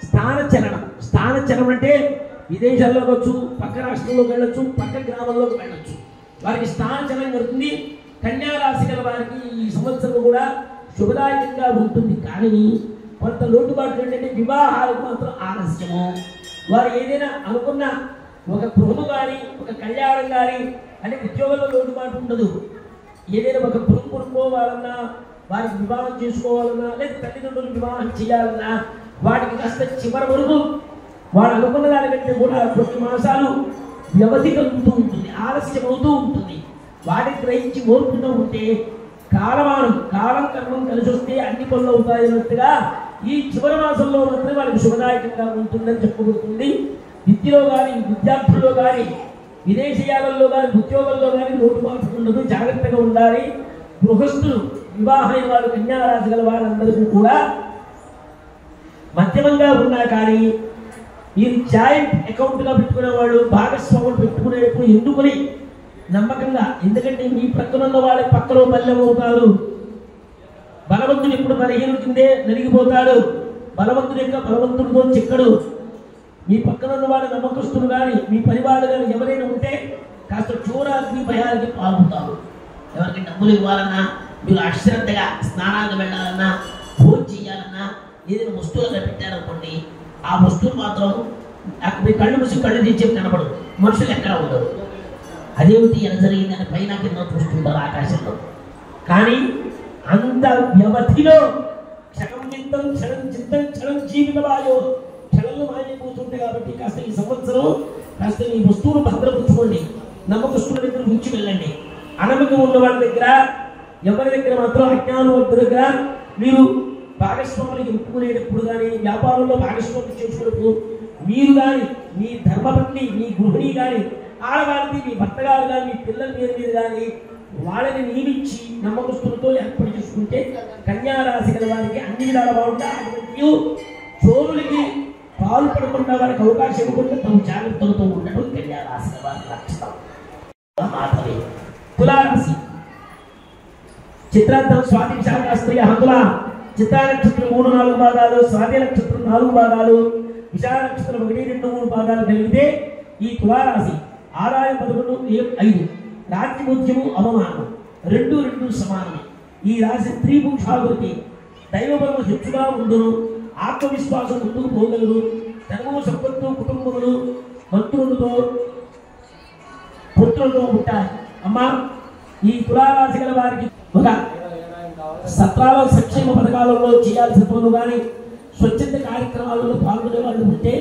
స్థానచలనం అంటే విదేశాల్లో వెళ్ళొచ్చు, పక్క రాష్ట్రంలోకి వెళ్ళొచ్చు, పక్క గ్రామంలోకి వెళ్ళొచ్చు, వారికి స్థానచలనం జరుగుతుంది. కన్యారాశి గల వారికి ఈ సంవత్సరం కూడా శుభదాయకంగా ఉంటుంది. కానీ కొంత లోటుబాట్లు ఏంటంటే వివాహాలకు మాత్రం ఆలస్యము. వారు ఏదైనా అనుకున్న ఒక గృహము కానీ ఒక కళ్యాణం కానీ అంటే ఉద్యోగంలో లోటుబాటు ఉండదు. ఏదైనా ఒక గృహం కొనుక్కోవాలన్నా, వారికి వివాహం చేసుకోవాలన్నా, లేదా తల్లిదండ్రులు వివాహం చేయాలన్నా వాటికి కాస్త చివరి వరకు వాడు అనుకున్న దానికంటే కూడా కొన్ని మాసాలు వ్యవధి కలుగుతూ ఉంటుంది, ఆలస్యం అవుతూ ఉంటుంది. వాటిని గ్రహించి ఓర్పుతూ ఉంటే కాలం కర్మం కలిసి వస్తే అన్ని పనులు అవుతాయన్నట్టుగా ఈ చివరి మాసంలో మాత్రమే వాళ్ళకి శుభదాయకంగా ఉంటుందని చెప్పబడుతుంది. విద్యలో కానీ విద్యార్థుల్లో కానీ విదేశీయాలలో కానీ ఉద్యోగంలో కానీ లోటుపాటు ఉండదు, జాగ్రత్తగా ఉండాలి. గృహస్థులు వివాహమైన వారు కన్యారాశి గల వారందరికీ కూడా మధ్యమంగా ఉన్నా కానీ ఈ జాయింట్ అకౌంట్గా పెట్టుకునేవాడు భాగస్వాములు పెట్టుకునేటప్పుడు ఎందుకని నమ్మకంగా, ఎందుకంటే మీ ప్రక్కన ఉన్న వాళ్ళ పక్కలో బల్యం అవుతారు. బలవంతుడు ఎప్పుడు బలహీనుడి కిందే నలిగిపోతాడు, బలవంతుడు యొక్క బలవంతుడితో చిక్కడు. మీ పక్కన ఉన్న వాడు నమ్మకస్తుడు కానీ మీ పరివాడు కానీ ఎవరైనా ఉంటే కాస్త చోరాగ్ని భయాలకి పాల్గొంటారు. ఎవరికి డబ్బులు ఇవ్వాలన్నా, మీరు అశ్రద్ధగా స్నానానికి వెళ్ళాలన్నా, భోజనం చేయాలన్నా, ఏదైనా వస్తువులుగా పెట్టారనుకోండి, ఆ వస్తువులు మాత్రం మీ కళ్ళు మూసి కళ్ళు తీర్చి కనపడదు, మనుషులు ఎక్కడ ఉండరు. అదేమిటి ఎలా జరిగిందని పైన కింద చూస్తుంటారు ఆకాశంలో. కానీ అంత వ్యవధిలో క్షణం జీవితవాయో క్షణంలో మారిపోతుంటే ఉంది కాబట్టి కాస్త ఈ సంవత్సరం కాస్త ఈ వస్తువులు భద్రపరచుకోండి. నమ్మకస్తుల దగ్గర ఉంచి వెళ్ళండి. అనమ్మకం ఉన్న వాళ్ళ దగ్గర, ఎవరి దగ్గర మాత్రం అజ్ఞానవంతుల దగ్గర మీరు భాగస్వాములకు ఒప్పుకునేటప్పుడు కానీ, వ్యాపారంలో భాగస్వాములు చేసుకున్నప్పుడు మీరు కానీ, మీ ధర్మపత్ని, మీ గృహిణి కానీ, ఆడవాళ్ళకి మీ భర్త గారు కానీ, మీ పిల్లల మీద కానీ వాళ్ళని నియమించి నమ్మకస్తులతో ఏర్పాటు చేసుకుంటే కన్యారాశి గల వారికి అన్ని విధాలు బాగుంటాయి. చోరులకి పాలు పడకుండా వారికి అవకాశం ఇవ్వకుండా తమ జాగ్రత్తలతో ఉండడం కన్యారాశి గల వారి లక్షణం మాత్రమే. తులారాశి చిత్రాంతం స్వాతి విశాఖాస్త్రీయ హతుల చిత్రా నక్షత్రం 3-4 భాగాలు, స్వాతి నక్షత్రం 4 భాగాలు, విశాఖ నక్షత్రం 1-2-3 భాగాలు కలిగితే ఈ తులారాశి ఆదాయం 11-5, రాజ్యముద్యము అవమానం 2 సమానమే. ఈ రాశి స్త్రీ పురుషాభివృద్ధి దైవబలము హెచ్చుగా ఉండును, ఆత్మవిశ్వాసం ముందుకు పోగలరు, ధనము సంపత్తు కుటుంబములు మంత్రులతో పుత్రులతో ఉంటాయి. అమ్మా ఈ తులారాశి గల వారికి ఒక సత్రాల సంక్షేమ పథకాలలో చేయాల్సిన పనులు కానీ, స్వచ్ఛంద కార్యక్రమాలలో పాల్గొనే వాళ్ళు ఉంటే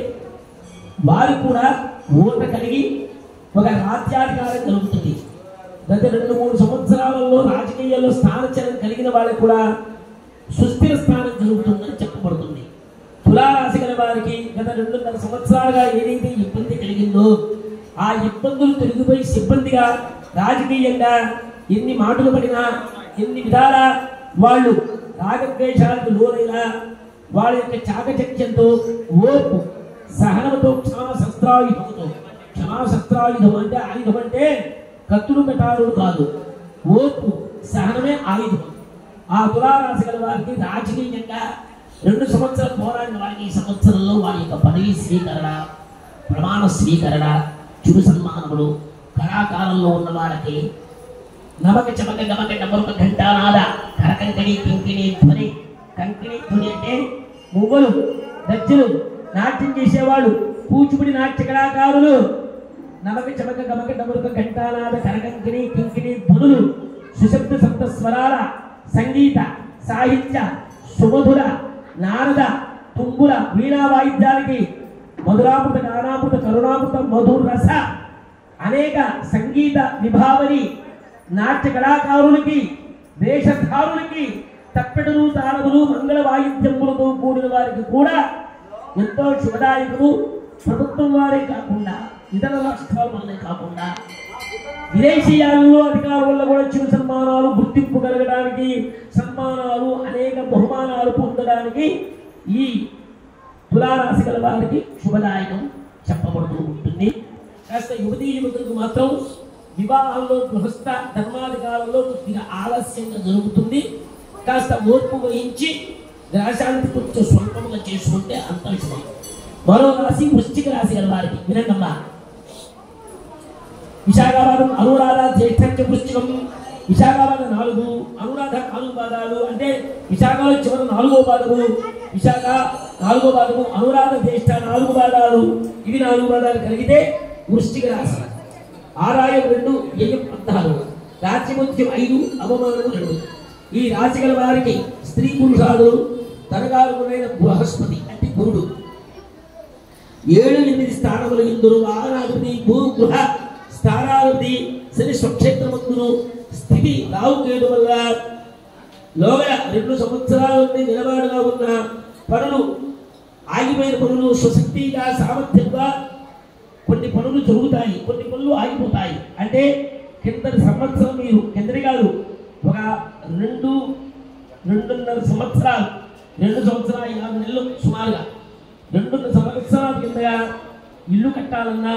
వారికి కూడా ఓట కలిగి ఒక రాజ్యాధికారం కలుగుతుంది. గత 2-3 సంవత్సరాలలో రాజకీయాల్లో స్థానచలనం కలిగిన వాళ్ళకి కూడా సుస్థిర స్థానం జరుగుతుందని చెప్పబడుతుంది. తులారాశి గల వారికి గత 2.5 సంవత్సరాలుగా ఏదైతే ఇబ్బంది కలిగిందో ఆ ఇబ్బందులు తొలగిపోయి సిబ్బందిగా రాజకీయంగా ఎన్ని మాటలు పడినా, ఎన్ని విధాల వాళ్ళు రాగద్వేషాలకు లోనైనా వాళ్ళ యొక్క చాకచక్యంతో, ఓర్పు సహనంతో, క్షమాశస్త్రాయుధం అంటే ఆయుధం అంటే కత్తులు కటారులు కాదు, ఓర్పు సహనమే ఆయుధం. ఆ తులారాశి గల వారికి రాజకీయంగా 2 సంవత్సరాల పోరాడిన వారికి ఈ సంవత్సరంలో వారి యొక్క పదవి స్వీకరణ, ప్రమాణ స్వీకరణ, చురు సన్మానములు, కళాకారంలో ఉన్న వారికి నమక చమక గమక డమరుక ఘంటానాద కరకంకణి కింకిణి ధ్వని. కంకిణి ధ్వని అంటే మువ్వలు, గజ్జలు, నాట్యం చేసేవాళ్ళు, కూచిపూడి నాట్య కళాకారులు. నమక చమక గమక డమరుక ఘంటానాద కరకంకిణి కింకిణి ధ్వనులు, సుశబ్ద సప్త స్వరాల సంగీత సాహిత్య సుమధుర నారద తుంగుల వీణా వాయిద్యాలకి మధురామృత గానామృత కరుణామృత మధుర రస అనేక సంగీత విభావరి నాట్య కళాకారులకి, వేషధారులకి, తప్పెడులు, తాళములు, మంగళ వాయిద్యములతో కూడిన వారికి కూడా ఎంతో శుభదాయకము. ప్రభుత్వం వారే కాకుండా, ఇతర రాష్ట్రాల వల్లే కాకుండా విదేశీయాలలో అధికారుల వల్ల కూడా చిరు సన్మానాలు, గుర్తింపు కలగడానికి, సన్మానాలు, అనేక బహుమానాలు పొందడానికి ఈ తులారాశి గల వారికి శుభదాయకం చెప్పబడుతూ ఉంటుంది. కాస్త యువతీ యువకులకు మాత్రం వివాహాల్లో గృహస్థ ధర్మాధికారంలో కొద్దిగా ఆలస్యంగా జరుగుతుంది. కాస్త ఓర్పు వహించి గ్రాశాంతి కొంచెం స్వల్పంగా చేసుకుంటే అంత శుభం. మరో రాశి వృశ్చిక రాశి గల వారికి వినండమ్మా. విశాఖవాదం అనురాధ జ్యేష్ఠ వృశ్చికం. విశాఖవాద 4, అనురాధ 4 పాదాలు అంటే విశాఖలో చివరి 4వ పాదము, విశాఖ 4వ పాదము, అనురాధ జ్యేష్ఠ 4 పాదాలు. ఇవి 4 పాదాలు కలిగితే వృశ్చిక రాశి. ఆదాయం 2, వ్యయం 16, రాజ్యముద్యం 5, అవమానము 2. ఈ రాశి గల వారికి స్త్రీ పురుషాలు ధనకారకుడైన బృహస్పతి అంటే గురుడు 7-8 స్థానములు ఇందురు వాహనాధిపతి, భూగృహ స్థానాధిపతి, శని స్వక్షేత్రమందును స్థితి రావుకేడు వల్ల లోగడ 2 సంవత్సరాల నుండి నిలబడిగా ఉన్న పనులు, ఆగిపోయిన పనులు స్వశక్తిగా సామర్థ్యంగా కొన్ని పనులు జరుగుతాయి, కొన్ని పనులు ఆగిపోతాయి. అంటే కిందటి సంవత్సరం మీరు కిందటి కాదు, ఒక 2.5 సంవత్సరాలు, 2 సంవత్సరాలు 5 నెలలు సుమారుగా 2 సంవత్సరాల కిందగా ఇల్లు కట్టాలన్నా,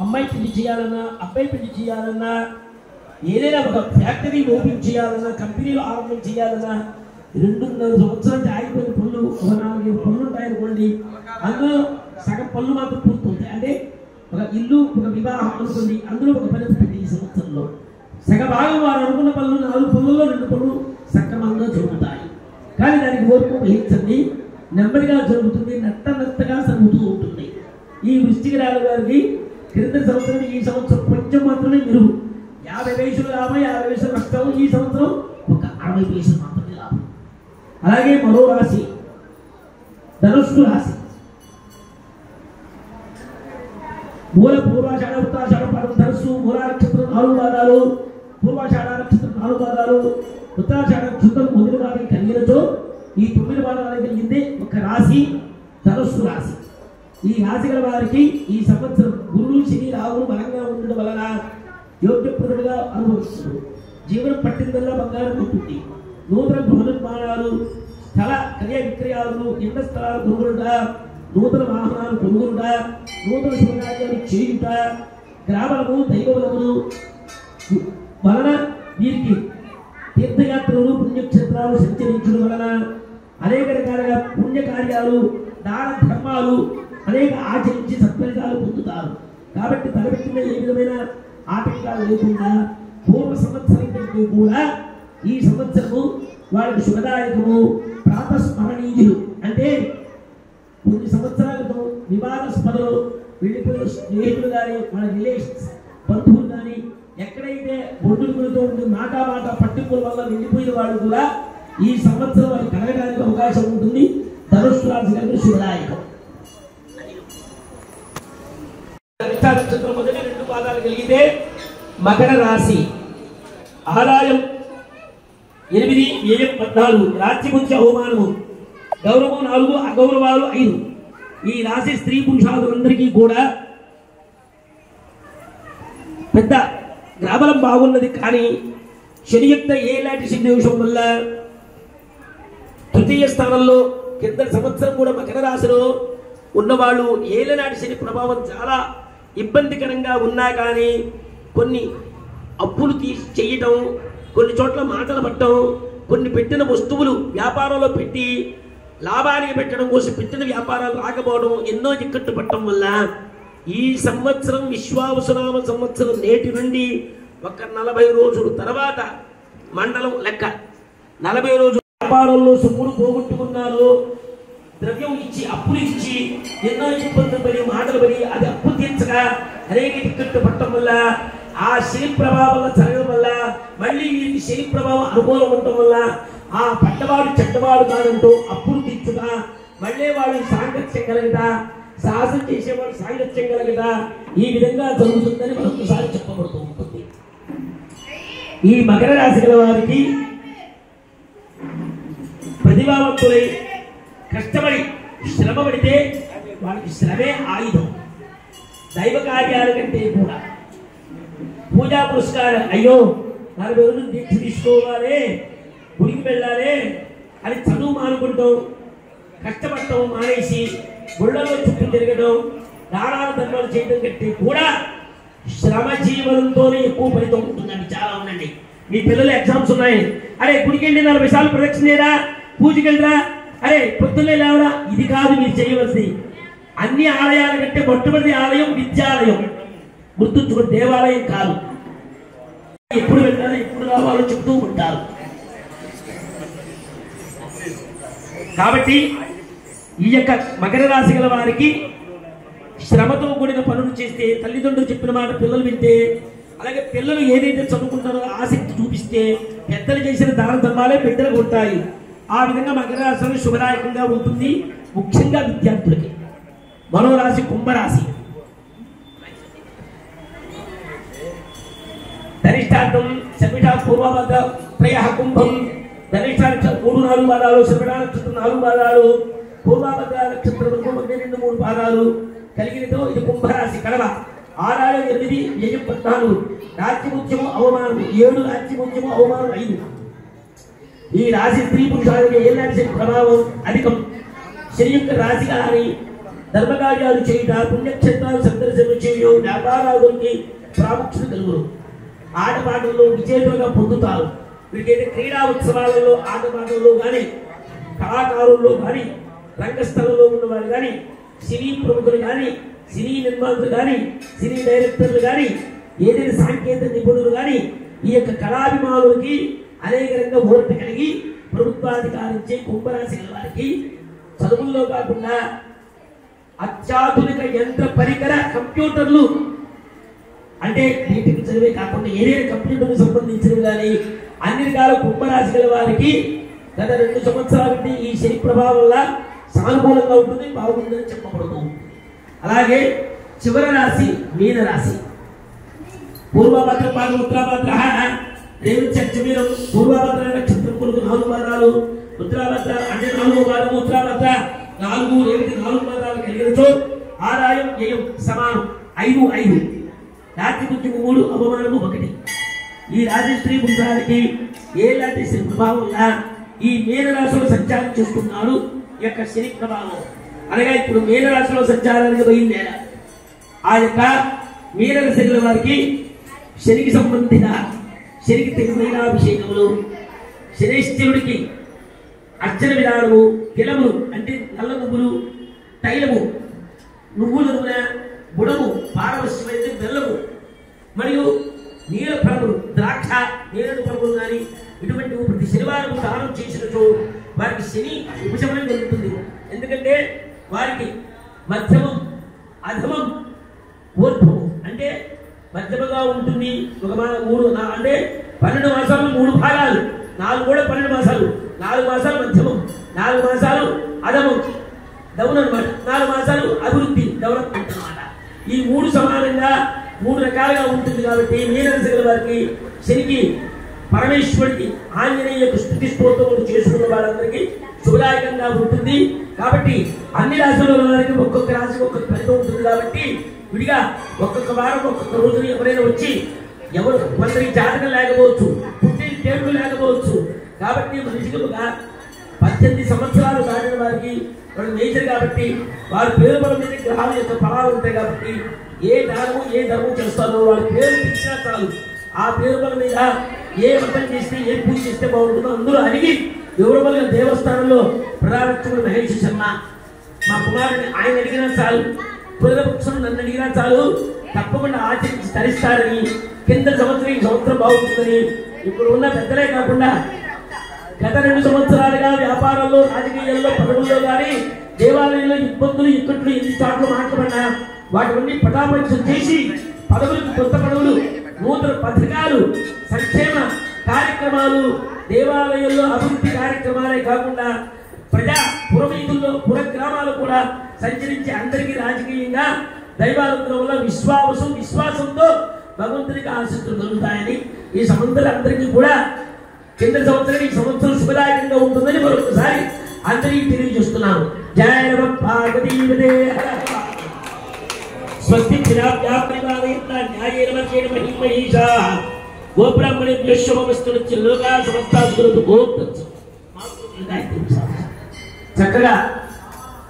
అమ్మాయి పెళ్లి చేయాలన్నా, అబ్బాయి పెళ్లి చేయాలన్నా, ఏదైనా ఒక ఫ్యాక్టరీ ఓపెన్ చేయాలన్నా, కంపెనీలు ఆరంభం చేయాలన్నా 2.5 సంవత్సరాలు ఆగిపోయిన పనులు ఒక 4-5 పనులు ఉంటాయనుకోండి. అందులో సగం పనులు మాత్రం పూర్తవుతాయి. అంటే ఒక ఇల్లు, ఒక వివాహం అనుకోండి, అందులో ఒక పని ఉంటుంది. ఈ సంవత్సరంలో సగభాగం వారు అనుకున్న పనులు 4 పనుల్లో 2 పనులు సక్రమంగా జరుగుతాయి. కానీ దానికి ఓర్పు వహించండి, నెమ్మదిగా జరుగుతుంది, నత్తగా జరుగుతూ ఉంటుంది. ఈ వృశ్చిక రాశి వారికి క్రింద సంవత్సరం ఈ సంవత్సరం కొంచెం మాత్రమే మెరుగు. 50 పైసలు లాభం, 50 పైసలు నష్టం. ఈ సంవత్సరం ఒక 60 పైసలు మాత్రమే లాభం. అలాగే మరో రాశి ధనుస్సు రాశి. మూల పూర్వాషాఢ ఉత్తరాషాఢ పదం ధనుసు మూల నక్షత్రం 4 పాదాలు పూర్వాషాఢ నక్షత్రం 4 పాదాలు ఉత్తరాషాఢ నక్షత్రం 1 పాదం కలిగినచో ఈ 9 పాదాలు కలిగిందే ఒక రాశి ధనుస్సు రాశి. ఈ రాశి గల వారికి ఈ సంవత్సరం గురుడు శని రాహువు బలంగా ఉండడం వలన యోగ్యప్రదులుగా అనుభవిస్తున్నారు. జీవనం పట్టిందల్లా బంగారం ఉంటుంది. నూతన గృహ నిర్మాణాలు స్థల క్రయ విక్రయాలు ఇళ్ల స్థలాలు కొనుగోలుట నూతన వాహనాలు కొనుగోలుట నూతన శుభకార్యాలు చేయుట గ్రామము దైవములను వలన వీరికి తీర్థయాత్రలు పుణ్యక్షేత్రాలు సంచరించడం వలన అనేక రకాలుగా పుణ్యకార్యాలు దాన ధర్మాలు అనేక ఆచరించి సత్ఫలితాలు పొందుతారు. కాబట్టి తలపెట్టిన ఏ విధమైన ఆటంకాలు లేకుండా పూర్వ సంవత్సరం కంటే కూడా ఈ సంవత్సరము వారికి శుభదాయకము ప్రాతస్మరణీయులు. అంటే కొన్ని సంవత్సరాల క్రితం వివాదాస్పదలు వెళ్ళిపోయిన స్నేహితులు కానీ మన రిలేషన్స్ బంధువులు కానీ ఎక్కడైతే బొడ్డులతో మాట పట్టింపుల వల్ల వెళ్ళిపోయిన వాళ్ళు కూడా ఈ సంవత్సరం వారికి కలగడానికి అవకాశం ఉంటుంది. ధనుస్సు రాశి గారికి శుభదాయకం. మొదటి 2 పాదాలు కలిగితే మకర రాశి ఆదాయం 8 వ్యయం 14 రాజ్యముంచి అవమానము గౌరవం 4 అగౌరవాలు 5. ఈ రాశి స్త్రీ పురుషాదులందరికీ కూడా పెద్ద గ్రాబలం బాగున్నది. కానీ శనియుక్త ఏలాంటి సిద్ధించడం వల్ల తృతీయ స్థానంలో కింద సంవత్సరం కూడా మకర రాశిలో ఉన్నవాళ్ళు ఏలనాటి శని ప్రభావం చాలా ఇబ్బందికరంగా ఉన్నా కానీ కొన్ని అప్పులు చేయటం, కొన్ని చోట్ల మాటలు పట్టడం, కొన్ని పెట్టిన వస్తువులు వ్యాపారంలో పెట్టి లాభానికి పెట్టడం కోసం పెట్టిన వ్యాపారాలు రాకపోవడం, ఎన్నో ఇక్కట్టు పట్టడం వల్ల ఈ సంవత్సరం విశ్వావసునామ సంవత్సరం నేటి నుండి ఒక 40 రోజుల తర్వాత మండలం లెక్క 40 రోజులు వ్యాపారంలో సొమ్ములు పోగొట్టుకున్నారు. ద్రవ్యం ఇచ్చి అప్పులు ఇచ్చి ఎన్నో ఇబ్బందులు పడి మాటలు పడి అది అప్పు తీర్చగా అనేక టిక్కెట్లు పట్టడం వల్ల ఆ శని ప్రభావం జరగడం వల్ల మళ్ళీ వీరికి శని ప్రభావం అనుకూలం ఉండటం వల్ల ఆ పట్టవాడు చెడ్డవాడు కాదంటూ అప్పులు తీర్చుగా మళ్ళీ వాడు సాంగత్యం కలగట, సాహసం చేసేవాడు సాంగత్యం కలగట, ఈ విధంగా జరుగుతుందని మరొకసారి చెప్పబడుతూ ఉంటుంది. ఈ మకర రాశి గల వారికి ప్రతిభావంతులై కష్టపడి శ్రమ పడితే వాళ్ళకి శ్రమే ఆయుధం. దైవ కార్యాల కంటే కూడా పూజా పురస్కారం, అయ్యో 40 రోజులు దీక్ష తీసుకోవాలి, గుడికి వెళ్ళాలి అని చదువు మానుకుంటాం, కష్టపడటం మానేసి గుళ్ళలో చుట్టూ తిరగడం, దానాల ధర్మాలు చేయడం కంటే కూడా శ్రమ జీవనంతోనే ఎక్కువ ఫలితం ఉంటుందండి. చాలా ఉందండి. మీ పిల్లలు ఎగ్జామ్స్ ఉన్నాయి, అరే గుడికి వెళ్ళి 40 సార్లు ప్రదక్షిణ చేయరా, పూజకి వెళ్ళరా, అరే పొద్దున్నే లేవరా, ఇది కాదు మీరు చేయవలసింది. అన్ని ఆలయాల కంటే మొట్టమొదటి ఆలయం విద్యాలయం. గుర్తుంచుకుని దేవాలయం కాదు. ఎప్పుడు వెళ్ళాలో ఎప్పుడు రావాలో చెప్తూ ఉంటారు. కాబట్టి ఈ యొక్క మకర రాశి గల వారికి శ్రమతో కూడిన పనులు చేస్తే, తల్లిదండ్రులు చెప్పిన మాట పిల్లలు వింటే, అలాగే పిల్లలు ఏదైతే చదువుకుంటారో ఆసక్తి చూపిస్తే పెద్దలు చేసిన దాన ధర్మాలే బిడ్డలకు ఉంటాయి. ఆ విధంగా మకర రాశి శుభదాయకంగా ఉంటుంది. ముఖ్యంగా విద్యార్థులకి. మరో రాశి కుంభరాశి. ధనిష్టార్థం శర్మిష పూర్వభద్ర త్రయ కుంభం. ధనిష్ట నక్షత్రం 3-4 పాదాలు, శర్మిష నక్షత్రం 4 పాదాలు, పూర్వభద్ర నక్షత్రం 2-3 పాదాలు కలిగినతో ఇది కుంభరాశి కడవ. ఆదాయం 8 వ్యయం 14 రాజ్యముత్యము అవమానం 7 రాజ్యముత్యము అవమానం 5. ఈ రాశి స్త్రీ పురుషులకి ఏలాంటి ప్రభావం అధికం. శని యొక్క రాశి కానీ ధర్మకార్యాలు చేయుట, పుణ్యక్షేత్రాలు సందర్శన చేయడం, వ్యాపారాలకి ప్రాముఖ్యత కలుగును. ఆటపాటల్లో విజేతలుగా పొందుతారు. వీరికైతే క్రీడా ఉత్సవాలలో ఆటపాటల్లో కానీ కళాకారుల్లో కానీ రంగస్థలంలో ఉన్నవారు కానీ సినీ ప్రముఖులు కానీ సినీ నిర్మాతలు కానీ సినీ డైరెక్టర్లు కానీ ఏదైనా సాంకేతిక నిపుణులు కానీ ఈ యొక్క కళాభిమానులకి అనేక రంగ ఓర్పు కలిగి ప్రభుత్వాధికారించే కుంభరాశి వారికి చదువుల్లో కాకుండా అత్యాధునిక యంత్ర పరికర కంప్యూటర్లు, అంటే వీటికి చదివే కాకుండా ఏదైనా కంప్యూటర్కి సంబంధించినవి కానీ అన్ని రకాల కుంభరాశి గల వారికి గత 2 సంవత్సరాల నుండి ఈ శని ప్రభావం వల్ల సానుకూలంగా ఉంటుంది, బాగుందని చెప్పబడుతుంది. అలాగే చివరి రాశి మీనరాశి. పూర్వభద్ర పాద ఉత్తరాభద్ర రేవు చర్చమీరం పూర్వభద్ర నక్షత్రం కొరకు 4 పాదాలు, ఉత్తరాభద్ర అంటే 4 పాదము, ఉత్తరాభద్ర 4 రేవతి 4 పాదాలు కలిగినచో ఆదాయం వ్యయం సమానం 5 5. రాత్రి బుద్ధికి 3 అవమానము 1. ఈ రాశి స్త్రీ పురుషానికి ఏలాంటి శని ప్రభావం ఉన్నా ఈ మీనరాశిలో సంచారం చేస్తున్నాడు ఈ యొక్క శని ప్రభావం. అనగా ఇప్పుడు మీనరాశిలో సంచారానికి బయలుదేరా ఆ యొక్క మీనరాశి వారికి శనికి సంబంధించిన శనికి తగినభిషేకములు, శనేశ్వరుడికి అర్చన విధానము, తిలములు అంటే నల్ల నువ్వులు, తైలము, నువ్వుల నూనె, బుడము, పారవశ్యమైతే బెల్లము మరియు నీల ఫలములు, ద్రాక్ష, నేరేడు ఫలములు కానీ ఇటువంటి ప్రతి శనివారం దానం చేసినచో వారికి శని ఉపశమనం జరుగుతుంది. ఎందుకంటే వారికి మధ్యమం, అధమం, ఊర్ధ్వము అంటే మధ్యమగా ఉంటుంది. ఒక 3 అంటే 12 మాసాలు 3 భాగాలు, 4 కూడా 12 మాసాలు, 4 మాసాలు మధ్యమం, 4 మాసాలు అధమం డౌన్ అనమాట, 4 మాసాలు అభివృద్ధి డెవలప్మెంట్ అనమాట. ఈ 3 సమానంగా 3 రకాలుగా ఉంటుంది. కాబట్టి మీనరాశి వారికి శనికి పరమేశ్వరుడికి ఆంజనేయ స్తుతి స్తోత్రములు చేసుకున్న వాళ్ళందరికీ శుభదాయకంగా ఉంటుంది. కాబట్టి అన్ని రాశుల వారికి ఒక్కొక్క రాశికి ఒక్కొక్క ఫలితం ఉంటుంది. కాబట్టి విడిగా ఒక్కొక్క వారం ఒక్కొక్క రోజుని ఎవరైనా వచ్చి ఎవరు కొందరికి జాతకం లేకపోవచ్చు, పుట్టిన తేళ్లు లేకపోవచ్చు. కాబట్టి మనిషికి 18 సంవత్సరాలు దాటిన వారికి వాళ్ళు నేచర్ కాబట్టి వారి పేరు బలం మీద గ్రహాల యొక్క ఫలాలు ఉంటాయి. కాబట్టి ఏ దానము ఏ ధర్మం చేస్తారో వాళ్ళ పేరు తెచ్చినా చాలు. ఆ పేరు బలం మీద ఏ వ్రతం చేస్తే ఏ పూజ చేస్తే బాగుంటుందో అందులో అడిగి వివరములుగా దేవస్థానంలో ప్రధానక్షుడు మహేష్ శర్మ మా కుమారుని ఆయన అడిగినా చాలు, పురపక్షులు నన్ను అడిగినా చాలు, తప్పకుండా ఆచరించి తరిస్తారని, కింద సంవత్సరం ఈ సంవత్సరం బాగుంటుందని ఇప్పుడు ఉన్న పెద్దలే కాకుండా గత 2 సంవత్సరాలుగా వ్యాపారంలో, రాజకీయాల్లో, పదవుల్లో కానీ దేవాలయంలో ఇబ్బందులు ఇక్కట్లు ఎన్ని చాట్లు మాట్లాడినా వాటివన్నీ పటాపంచం చేసి పదవులకు కొత్త పదవులు, నూతన పథకాలు, సంక్షేమ కార్యక్రమాలు, దేవాలయంలో అభివృద్ధి కార్యక్రమాలే కాకుండా ప్రజా పురవీధుల్లో పురగ్రామాలు కూడా సంచరించి అందరికీ రాజకీయంగా దైవానుగ్రహం వల్ల విశ్వాసంతో భగవంతునికి ఆశీస్సులు కలుగుతాయని ఈ సంబంధాలందరికీ కూడా కింద సంవత్సరం ఈ సంవత్సరం శుభదాయకంగా ఉంటుందని మరొకసారి అందరికీ తెలియజేస్తున్నాను. జయ నమ పార్వతీపతే. స్వస్తి న్యాయేన వర్షేణ మహిమహీషా గోబ్రాహ్మణేభ్యో శుభమస్తు లోకా సమస్తాః సుఖినో భవంతు. చక్కగా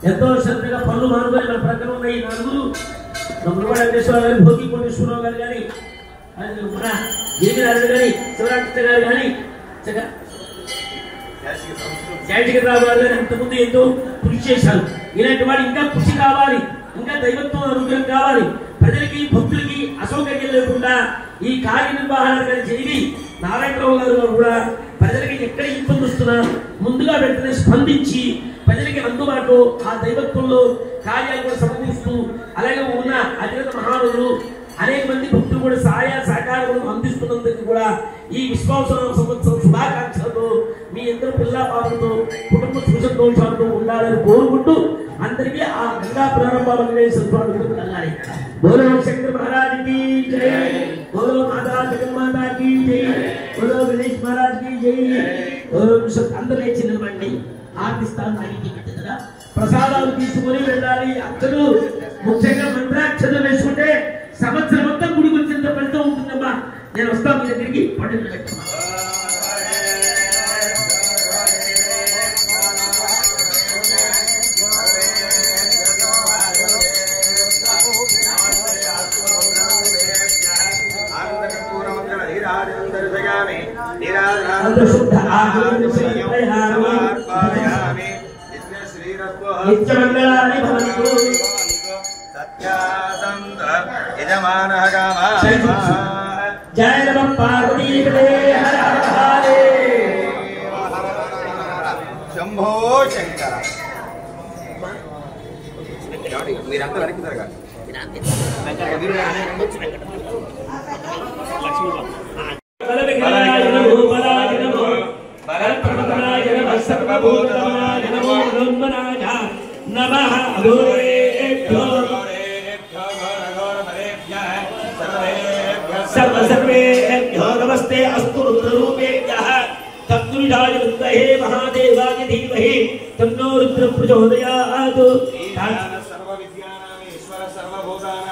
ఎంతో శ్రద్ధగా పనులు మానుకొని మన ప్రక్కన ఉన్న ఈ 4 వెంకటేశ్వర గారు, భోగి కోటేశ్వరరావు గారు కానీ, మన జేబీరాజు గారి, శివరాకృష్ణ గారు కానీ, చక్కగా శాంతిరావు గారు గారు అంతకుముందు ఎంతో కృషి చేశారు. ఇలాంటి వాడు ఇంకా కృషి కావాలి, ఇంకా దైవత్వం అనుగ్రహం కావాలి, ప్రజలకి భక్తులకి అసౌకర్యం లేకుండా ఈ కార్యనిర్వహణ చేసి నారాయణరావు గారు కూడా ప్రజలకి ఎక్కడ ఇబ్బంది వస్తున్నా ముందుగా వెంటనే స్పందించి ప్రజలకి అందుబాటులో ఆ దైవత్వంలో కార్యాలు కూడా సమకూరుస్తూ, అలాగే ఉన్న అధినేత మహానులు అనేక మంది భక్తులు కూడా సహాయ సహకారాలను అందిస్తున్నందుకు కూడా ఈ విశ్వాసనామ సంవత్సరం శుభాకాంక్షలతో మీ అందరూ పిల్ల పాపలతో కుటుంబ సుఖ సంతోషాలతో ఉండాలని కోరుకుంటూ అందరికీ ఆ గంగా ప్రారంభ కలగాలి. బోలో శంకర్ మహారాజ్ కి జై, బోలో మాతా జగన్మాత కి జై, బోలో గణేష్ మహారాజ్ కి జై. అందరూ లేచి నిలబడి ఆర్తిస్తాను. కదా ప్రసాదాలు తీసుకొని వెళ్ళాలి. అక్షలు ముఖ్యంగా మంత్రాక్షలు వేసుకుంటే సంవత్సరం మొత్తం గుడికి వచ్చినంత ఫలితం ఉంటుందమ్మా. నేను వస్తాను మీ దగ్గరికి. పండుగ పెట్టమ్మా. జయ నమ పార్వతీపతే. హర హర శంభో శంకర. మీరంతా వెనక్కిందరు కదా. నమః. नमस्ते अस्तु रुद्ररूपेभ्यः तत्तुविधाय विद्महे महादेवाय धीमहि तन्नो रुद्रः प्रचोदयात्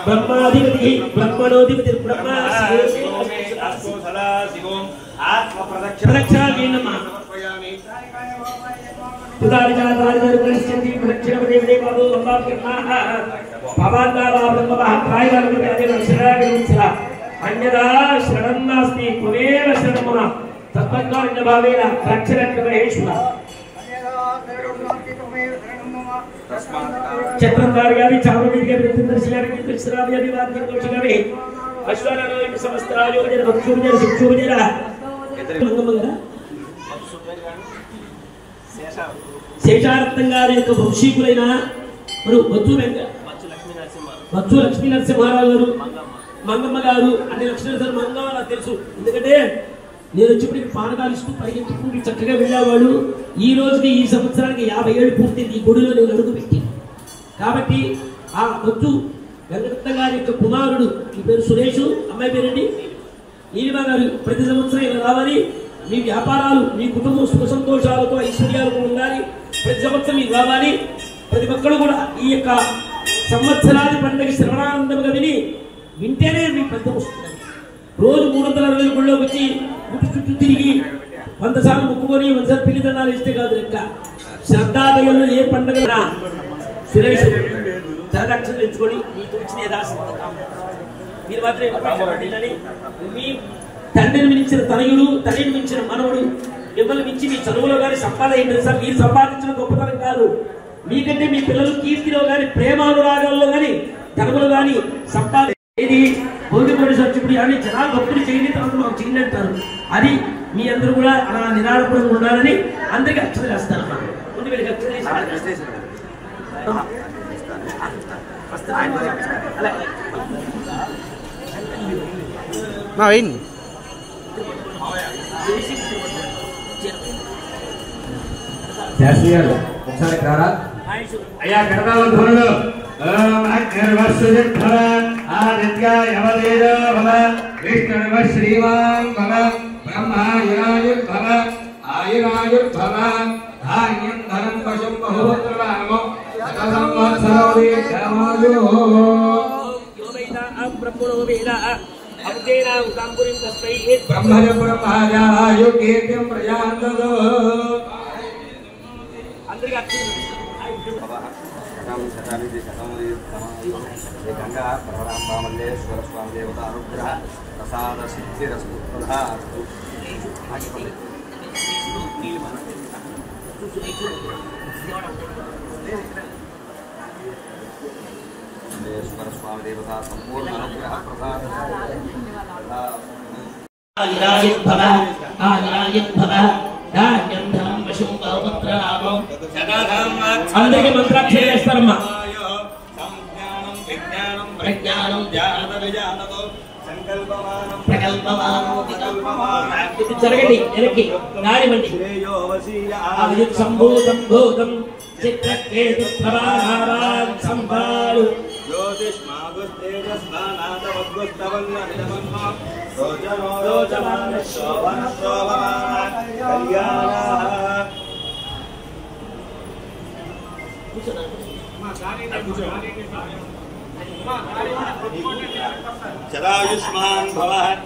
ब्रह्माधिपति ब्रह्मणोधिपति ब्रह्मा प्रदक्षिणामि नमः तुदारिजातारिदर्पणस्यति प्रदक्षिणपदे बाबू अम्बाप्यर्नाः भवान्दावा ब्रह्मवः प्रायवालकृते शरणागतिमुत्सरा अन्यदा शरणं नास्ति त्वमेव शरणं मम तत्त्वज्ञानभावेन रक्षणक्रमहेश्वर चक्रधार्यादि चारुविद्या वृत्तिदर्शयामि कृष्णाव्यादि वाक्यं दोषयामि अश्वनारायण समस्तायोजन भक्षोजन शिक्षोजन मंगमंगला శేషారత్నం గారి యొక్క వంశీకులైన మరి బచ్చు లక్ష్మీ నరసింహారావు గారు మంగమ్మ గారు అన్ని లక్ష్మీనరసింహ మంగమ్మ నాకు తెలుసు ఎందుకంటే నేను వచ్చినప్పటికి పానకాలు ఇస్తూ పరిగెత్తుకుంటూ చక్కగా వెళ్ళేవాడు ఈ రోజుకి ఈ సంవత్సరానికి 50 ఏళ్ళు పూర్తయింది ఈ గుడిలో నేను అడుగుపెట్టి కాబట్టి ఆ బచ్చు వెంకటరత్న గారి యొక్క కుమారుడు ఈ పేరు సురేష్ అమ్మాయి పేరండి ఈయన గారు ప్రతి సంవత్సరం ఇలా రావాలి మీ వ్యాపారాలు మీ కుటుంబం సుఖ సంతోషాలతో ఐశ్వర్యాలతో ఉండాలి ప్రతి సంవత్సరం మీకు రావాలి ప్రతి ఒక్కరు కూడా ఈ యొక్క సంవత్సరాది పండుగ శ్రవణానందముగా విని వింటేనే మీ ఫలితం వస్తుంది రోజు 360 గుళ్ళోకి వచ్చి చుట్టూ తిరిగి 100 సార్లు ముక్కుకొని 100 సార్లు పిల్లిదనాలు ఇస్తే కాదు లెక్క శ్రద్ధాదయంలో ఏ పండుగ సురేష్ తరదక్షిణ తెచ్చుకొని మీకు వచ్చిన రాసి మీరు మాత్రమే మీ తండ్రిని మించిన తనయుడు తల్లిని మించిన మనవుడు మిమ్మల్ని మించి మీ చదువులో కానీ సంపాదన సార్ మీరు సంపాదించిన గొప్పతనం కాదు మీకంటే మీ పిల్లలు కీర్తిలో కానీ ప్రేమానురాగాల్లో కానీ ధనములు కానీ సంపాదన ఇది భౌతిక సత్యుడు అని జనాలు భక్తులు చేయని తర్వాత మాకు చేయండి అంటారు అది మీ అందరూ కూడా అలా నిరాడంబరంగా ఉండాలని అందరికీ అక్షత వేస్తారమ్మా ముందు వీళ్ళకి అక్షత శాస్త్రి గారు ఒకసారి రారా అయ్యా కడతావధునుడు ఓం అగ్నిర్వస్సుజిద్ధర ఆదిత్యాయ వదేదో భవ విష్ణుర్వ శ్రీమాన్ భవ బ్రహ్మాయురాయుర్భవ ఆయురాయుర్భవ ధాన్యం ధనం పశుం బహుపుత్రవానమో శత సంవత్సరో దీర్ఘమాయు బ్రహ్మజ బ్రహ్మాజాయు కీర్తిం ప్రజాంతదో गंगा प्रवरांबामल्लेश्वर स्वामी देवता अनुग्रह प्रसाद सिद्धिरस्तु प्रधास्तु मल्लेश्वर स्वामी देवता संपूर्ण अनुग्रह प्रसाद అందరికీ మంత్రాక్షరం చేస్తారమ్మా జరగండి వెనక్కి నాడివండి సంభూతం భూతం చిత్రకేతు ప్రభావాన్ సంభాలు सदायुष्मान भव।